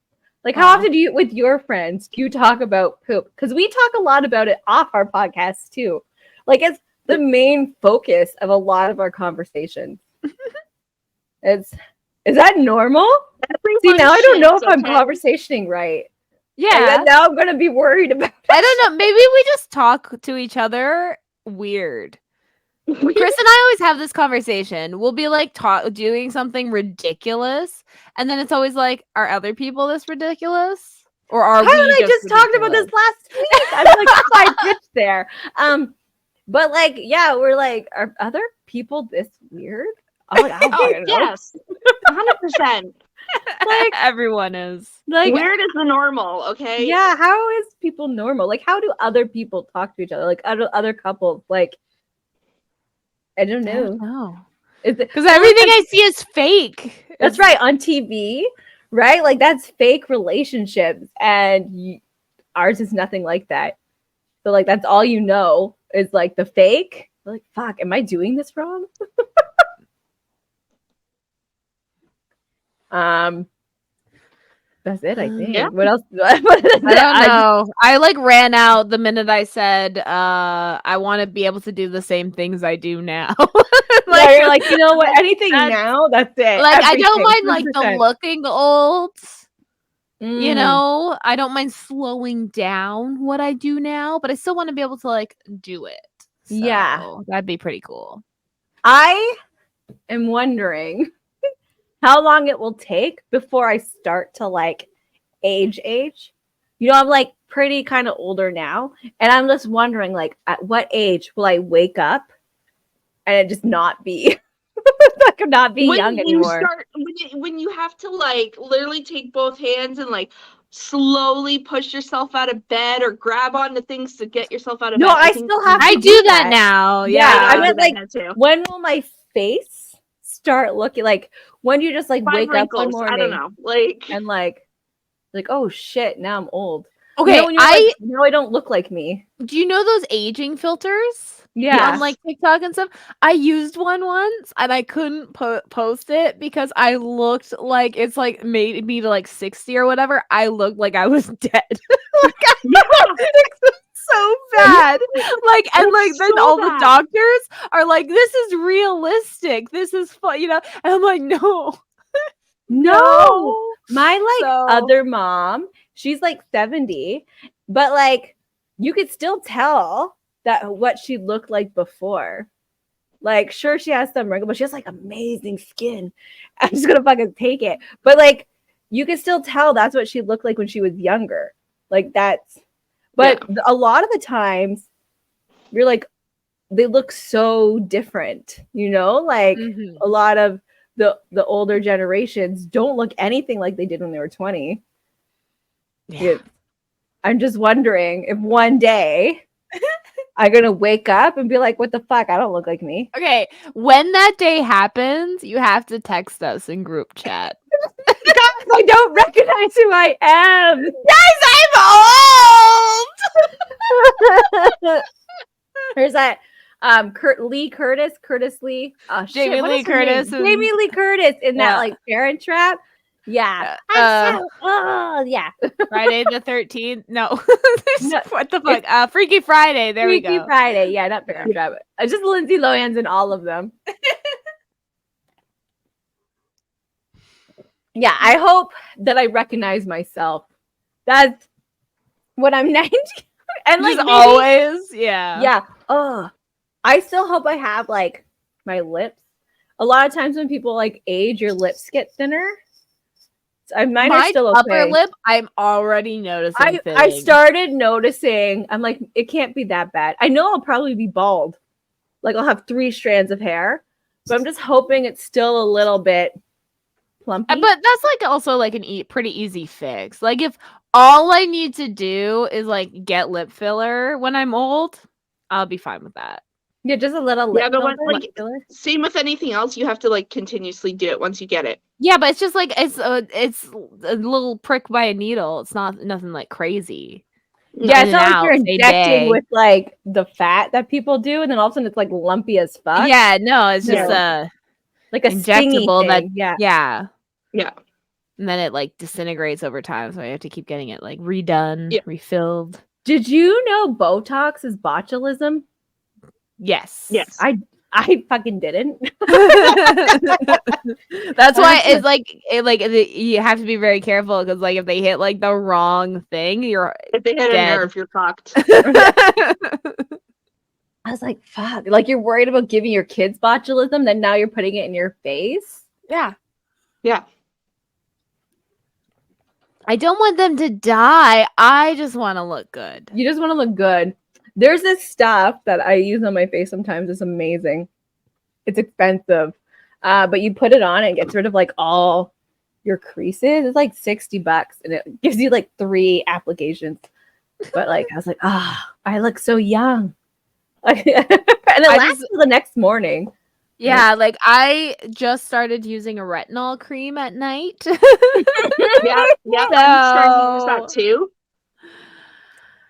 Like how often do you, with your friends, do you talk about poop? Because we talk a lot about it off our podcasts too. Like it's the main focus of a lot of our conversations. Is that normal? See, now I don't know if I'm conversationing right. Yeah. And now I'm gonna be worried about it. I don't know. Maybe we just talk to each other weird. Chris and I always have this conversation. We'll be like doing something ridiculous, and then it's always like, are other people this ridiculous? Or are we I just talked about this last week? I'm like, I bitch there. But like, yeah, we're like, are other people this weird? Oh, yes, 100%. Like everyone is. Like weird is the normal, okay? Yeah, how is people normal? Like, how do other people talk to each other? Like other couples, like I don't know. Because everything I see is fake. That's right, on TV, right? Like that's fake relationships, and ours is nothing like that. So like that's all you know is like the fake. Like, fuck, am I doing this wrong? That's it, I think. Yeah. What else? I don't know. I like ran out the minute I said I want to be able to do the same things I do now. Like, yeah, you're like, you know what? Anything now, that's it. Like everything, I don't mind like 100%. the looking old. You know, I don't mind slowing down what I do now, but I still want to be able to like do it. So yeah, that'd be pretty cool. I am wondering how long it will take before I start to like age. You know, I'm like pretty kind of older now, and I'm just wondering like at what age will I wake up and it just not be like not be young anymore. When you have to like literally take both hands and like slowly push yourself out of bed or grab onto things to get yourself out of bed. I still have to I do that now. Yeah, I meant like when will my face start looking like when you just like wake up one morning? I don't know, like and like oh shit, now I'm old. Okay, you know, I don't look like me. Do you know those aging filters? Yeah, on like TikTok and stuff. I used one once and I couldn't post it because I looked like it's like made me to like 60 or whatever. I looked like I was dead. Like I looked so bad. Like and like then all the doctors are like, "This is realistic. This is fun," you know. And I'm like, "No, no." My other mom, she's like 70, but like you could still tell that what she looked like before. Like, sure, she has some wrinkles, but she has like amazing skin. I'm just gonna fucking take it. But like, you can still tell that's what she looked like when she was younger. Like that's, but a lot of the times, you're like, they look so different. You know, like a lot of the older generations don't look anything like they did when they were 20. Yeah. I'm just wondering if one day I'm gonna wake up and be like, what the fuck? I don't look like me. Okay, when that day happens, you have to text us in group chat. Guys, I don't recognize who I am. Guys, I'm old. There's that Curtis Lee. Jamie Lee Curtis. Jamie Lee Curtis in that like Parent Trap. Yeah. Yeah. Friday the 13th. No. What the fuck? Freaky Friday. There we go. Freaky Friday. Yeah, not Parent Trap. Just Lindsay Lohan's in all of them. Yeah, I hope that I recognize myself That's when I'm 90. And like Just maybe, always, yeah. yeah. Oh, I still hope I have like my lips. A lot of times when people like age, your lips get thinner. Mine are My still okay. upper lip, I'm already noticing. I started noticing. I'm like, it can't be that bad. I know I'll probably be bald. Like I'll have 3 strands of hair, but I'm just hoping it's still a little bit plumpy. But that's like also like pretty easy fix. Like if all I need to do is like get lip filler when I'm old, I'll be fine with that. Yeah, just a little lip but filler. Same with anything else. You have to like continuously do it once you get it. Yeah, but it's just like it's a little prick by a needle. It's not nothing like crazy. Yeah, it's not like you're same injecting day. with like the fat that people do, and then all of a sudden it's like lumpy as fuck. Yeah, no, it's just like a injectable thing. Yeah. And then it like disintegrates over time, so I have to keep getting it like redone, refilled. Did you know Botox is botulism? Yes. I fucking didn't. That's why it's like you have to be very careful because like if they hit like the wrong thing, if they hit dead. a nerve, you're fucked. I was like, fuck. Like you're worried about giving your kids botulism, then now you're putting it in your face. Yeah. I don't want them to die. I just want to look good. You just want to look good. There's this stuff that I use on my face sometimes. It's amazing. It's expensive. But you put it on and it gets rid of like all your creases. It's like $60 and it gives you like 3 applications. But like I was like, I look so young. And it lasts till the next morning. Yeah, like I just started using a retinol cream at night. I'm starting to use that too.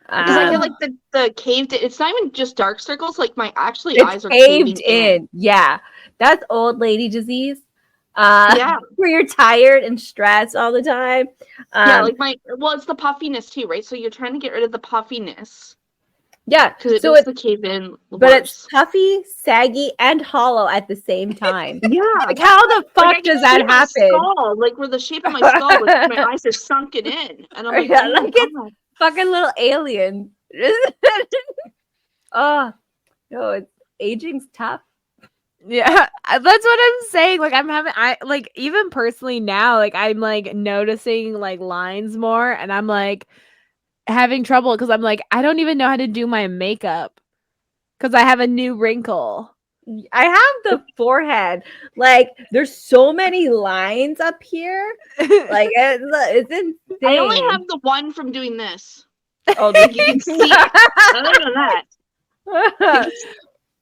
Because I get like the caved. It's not even just dark circles. Like my eyes are caved in. Yeah, that's old lady disease. Where you're tired and stressed all the time. It's the puffiness too, right? So you're trying to get rid of the puffiness. Yeah, because it's the cave in. But it's puffy, saggy, and hollow at the same time. Yeah, like how the fuck does that happen? Skull, like where the shape of my skull, like my eyes are sunken in, and I'm like, it's fucking little alien. Oh no, aging's tough. Yeah, that's what I'm saying. Like I like even personally now, like I'm like noticing like lines more, and I'm like having trouble because I'm like I don't even know how to do my makeup because I have a new wrinkle. I have the forehead. Like there's so many lines up here. Like it's insane. I only have the one from doing this. Oh, like you can see it. Other than that.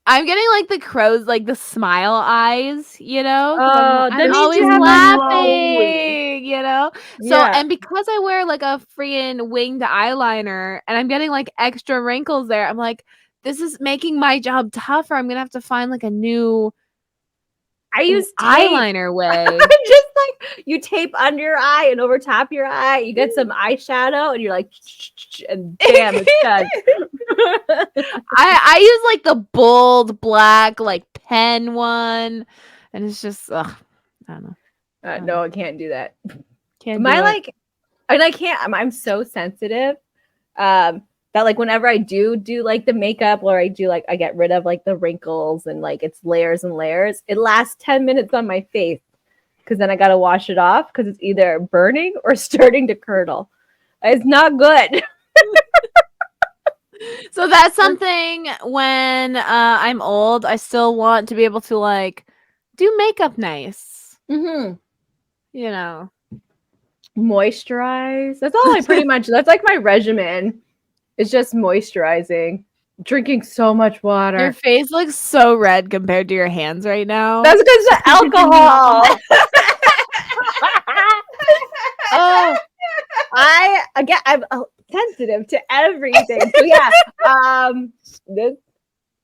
I'm getting like the crows, like the smile eyes, you know? I'm always laughing, you know? So, and because I wear like a freaking winged eyeliner and I'm getting like extra wrinkles there, I'm like, this is making my job tougher. I'm going to have to find like a new eyeliner way. Just like you tape under your eye and over top your eye, you get some eyeshadow and you're like, and bam, it's done. I use like the bold black like pen one, and it's just I don't know. No, I can't do that. I'm so sensitive that like whenever I do like the makeup or I do like I get rid of like the wrinkles and like it's layers and layers, it lasts 10 minutes on my face because then I gotta wash it off because it's either burning or starting to curdle. It's not good. So that's something when I'm old, I still want to be able to like do makeup nice. Mm-hmm. You know, moisturize. That's all I pretty much. That's like my regimen. It's just moisturizing, drinking so much water. Your face looks so red compared to your hands right now. That's because of alcohol. I'm sensitive to everything. So yeah, this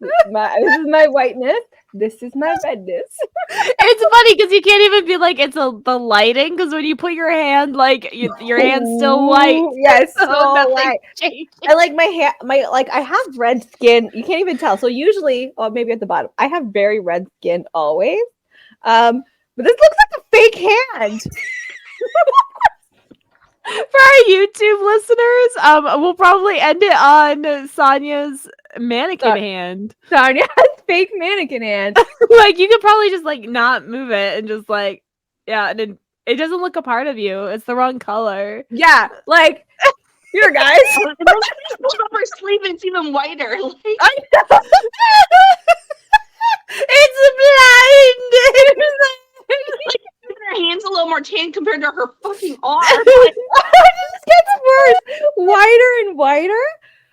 is my whiteness. This is my redness. It's funny because you can't even be like it's the lighting because when you put your hand like your hand's still white. Yes, so white. I like my hair. I have red skin. You can't even tell. So usually, or maybe at the bottom, I have very red skin always. But this looks like a fake hand. For our YouTube listeners, we'll probably end it on Sonia's mannequin hand. Sonia has fake mannequin hand. Like you could probably just like not move it and just like and then it doesn't look a part of you. It's the wrong color. Yeah, like here, guys. And then she pulls up her sleeve and it's even whiter. Like, I know. It's blind. her hand's a little more tan compared to her fucking arm. It just gets worse. Whiter and whiter.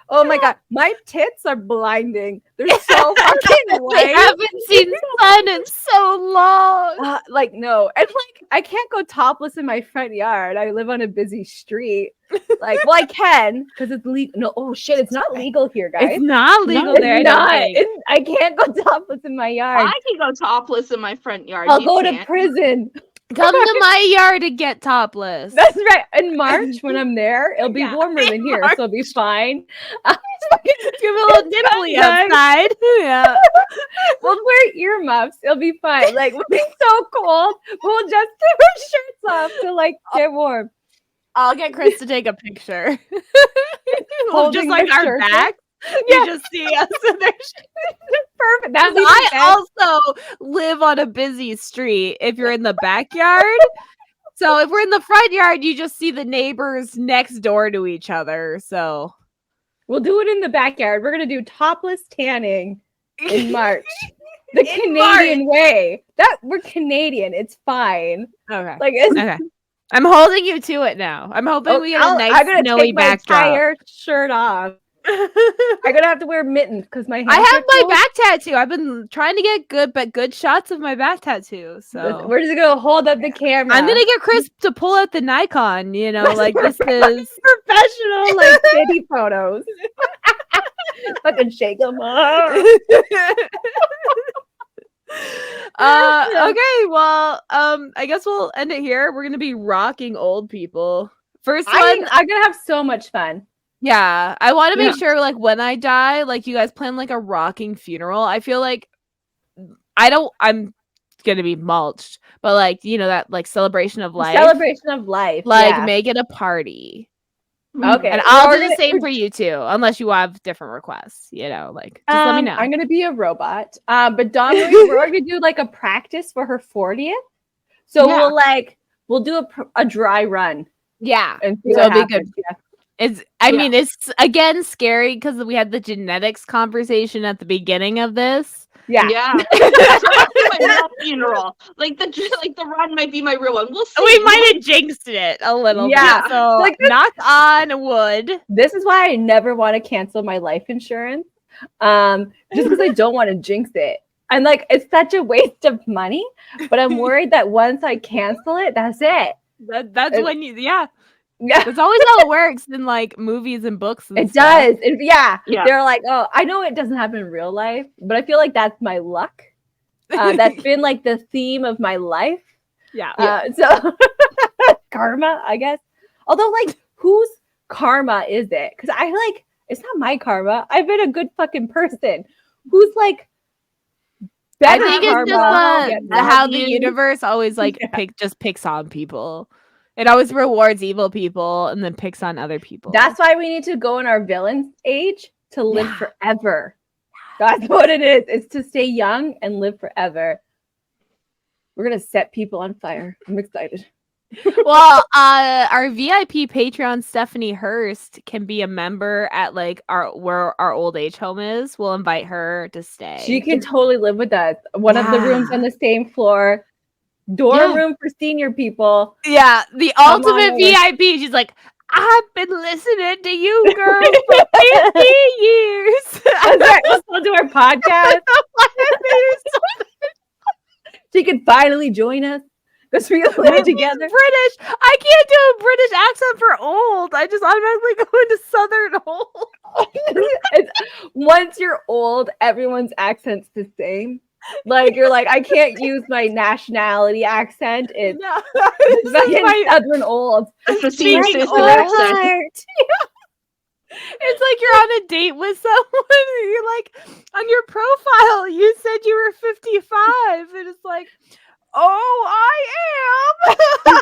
Oh my god, my tits are blinding. They're so fucking I white. haven't seen sun in so long. Like no, and like I can't go topless in my front yard. I live on a busy street. Like, well, I can because it's legal. No, oh shit, it's not legal here, guys. It's not legal It's there. not. I don't think. I can't go topless in my yard. I can go topless in my front yard. I'll You go can't. to prison. Come to my yard to get topless. That's right. In March, when I'm there, it'll be warmer than here, so it'll be fine. Give a little dimply Nice. outside. Yeah. We'll wear earmuffs. It'll be fine. Like we'll be so cold, we'll just take our shirts off to like get warm. I'll get Chris to take a picture. Holding Just like their our shirts up. back. Yeah. You just see us in their Perfect. That's I also live on a busy street if you're in the backyard. So if we're in the front yard, you just see the neighbors next door to each other. So we'll do it in the backyard. We're gonna do topless tanning in March. The Canadian way. That we're Canadian. It's fine. okay. Like it's Okay. I'm holding you to it now. I'm hoping we get a nice I'm gonna snowy take my backdrop. entire shirt off. I'm gonna have to wear mittens because my hands I have are my cold. back tattoo. I've been trying to get good shots of my back tattoo. So We're just gonna hold up the camera. I'm gonna get Chris to pull out the Nikon. You know, like this is professional like city photos. Fucking shake them up. Okay, well, I guess we'll end it here. We're gonna be rocking old people. First one, I'm gonna have so much fun. yeah. I want to make sure, like, when I die, like, you guys plan like a rocking funeral. I feel like I'm gonna be mulched, but like, you know, that like celebration of life, like yeah. make it a party. Okay, And I'll do the same for you too, unless you have different requests. You know, like just let me know. I'm gonna be a robot. But Dawn, we're gonna do like a practice for her 40th. So we'll do a dry run. Yeah, And see so what it'll be happens. good. Yeah. I mean, it's again scary because we had the genetics conversation at the beginning of this. Yeah. Yeah. That's my real funeral. Like the run might be my real one. We'll see. We might have jinxed it a little Yeah. bit. So Like, knock on wood. This is why I never want to cancel my life insurance. Just because I don't want to jinx it. And like it's such a waste of money, but I'm worried that once I cancel it, that's it. That's when you Yeah. That's always how it works in like movies and books. And It stuff. does. Yeah. Yeah. They're like, oh, I know it doesn't happen in real life, but I feel like that's my luck. That's been like the theme of my life. Yeah. So karma, I guess. Although, like, whose karma is it? Because I like it's not my karma. I've been a good fucking person. Who's like I better think it's karma? just how the universe always like picks on people. It always rewards evil people and then picks on other people. That's why we need to go in our villain age to live forever. That's what it is. It's to stay young and live forever. We're gonna set people on fire. I'm excited. Well, our VIP Patreon Stephanie Hurst can be a member at like where our old age home is. We'll invite her to stay. She can totally live with us. One of the rooms on the same floor. Dorm room for senior people. Yeah, the ultimate VIP. She's like, I've been listening to you girls for 50 years. We'll still do our podcast. She could finally join us because we live together. British. I can't do a British accent for old. I just automatically go into Southern old. Once you're old, everyone's accent's the same. Like you're like, I can't use my nationality accent. It's my Southern old. It's the senior Speaking citizen old. accent. It's like you're on a date with someone and you're like, on your profile, you said you were 55. And it's like, oh, I am.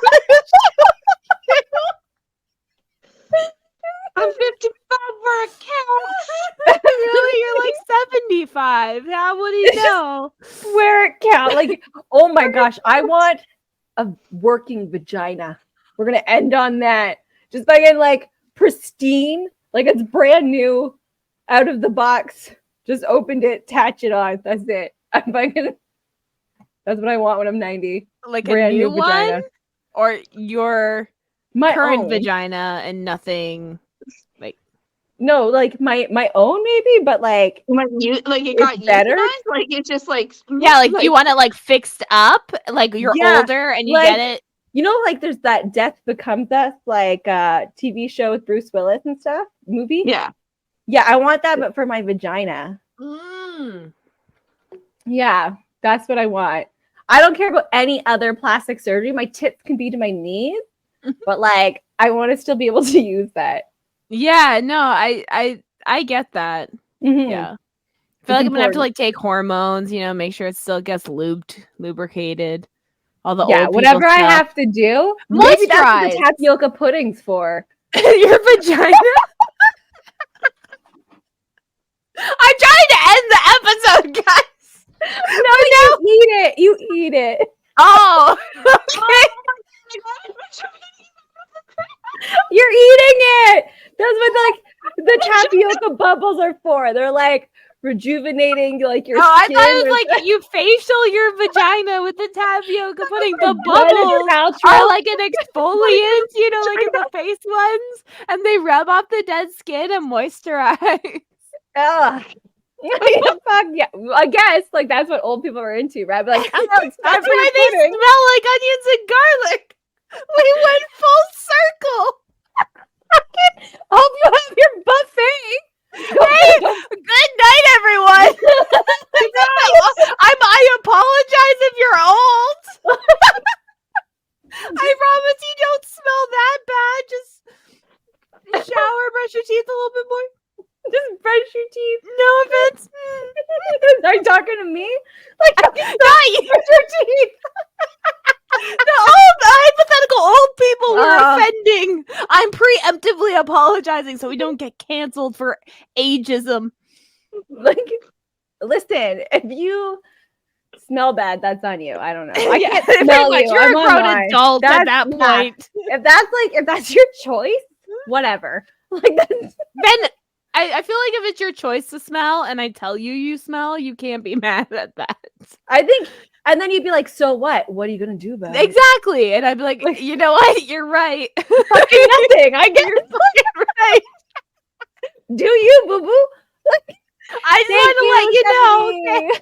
5. How would he know? Where it counts. Like, oh my gosh, I want a working vagina. We're gonna end on that. Just by getting like pristine, like it's brand new, out of the box. Just opened it, attach it on. That's it. That's what I want when I'm 90. Like Brand a new vagina. one? Or your My current own. vagina and nothing? No, like my own maybe, but like Like it got better? euthanized? Like it's just like Yeah, like you want it like fixed up? Like you're Yeah, older and you like- get it? you know, like there's that Death Becomes Us, like TV show with Bruce Willis and stuff, movie. Yeah. Yeah, I want that, but for my vagina. Yeah, that's what I want. I don't care about any other plastic surgery. My tits can be to my knees, but like I want to still be able to use that. Yeah, no, I get that. Mhm. Yeah. I feel It's like I'm gonna have to important. like take hormones, make sure it still gets lubricated. All the Yeah, old whatever people I stuff. have to do. Maybe that's what the Moisturize. tapioca pudding's for. Your vagina. I'm trying to end the episode, guys. No, you eat it. You eat it. Oh, okay. You're eating it. That's what the tapioca bubbles are for. They're like rejuvenating like your Oh, I skin. thought it was like you facial your vagina with the tapioca pudding. The blood in your bubbles mouth are roll. like an exfoliant, like in the face ones, and they rub off the dead skin and moisturize. Ugh. Fuck yeah. I guess like that's what old people are into, right? But, like, oh, it's That's not for why your they pudding. smell like onions and garlic. We went full circle. Hope you have your buffet. Hey, good night, everyone. I apologize if you're old. I promise you don't smell that bad. Just shower, brush your teeth a little bit more. Just brush your teeth. No offense. Are you talking to me? Like, Not you. brush your teeth. The hypothetical old people we're Oh. offending. I'm preemptively apologizing so we don't get canceled for ageism. Like, listen, if you smell bad, that's on you. I don't know. I Yeah, can't pretty smell much. you. You're I'm a on grown mine. adult at that Yeah. point. If that's your choice, whatever. Like that's Then I feel like if it's your choice to smell and I tell you smell, you can't be mad at that. I think, and then you'd be like, so what? What are you gonna do about it? Exactly. And I'd be like, you know what? You're right. Fucking nothing. I guess. You're fucking right. Do you, boo boo? I just want to let you know. Stephanie.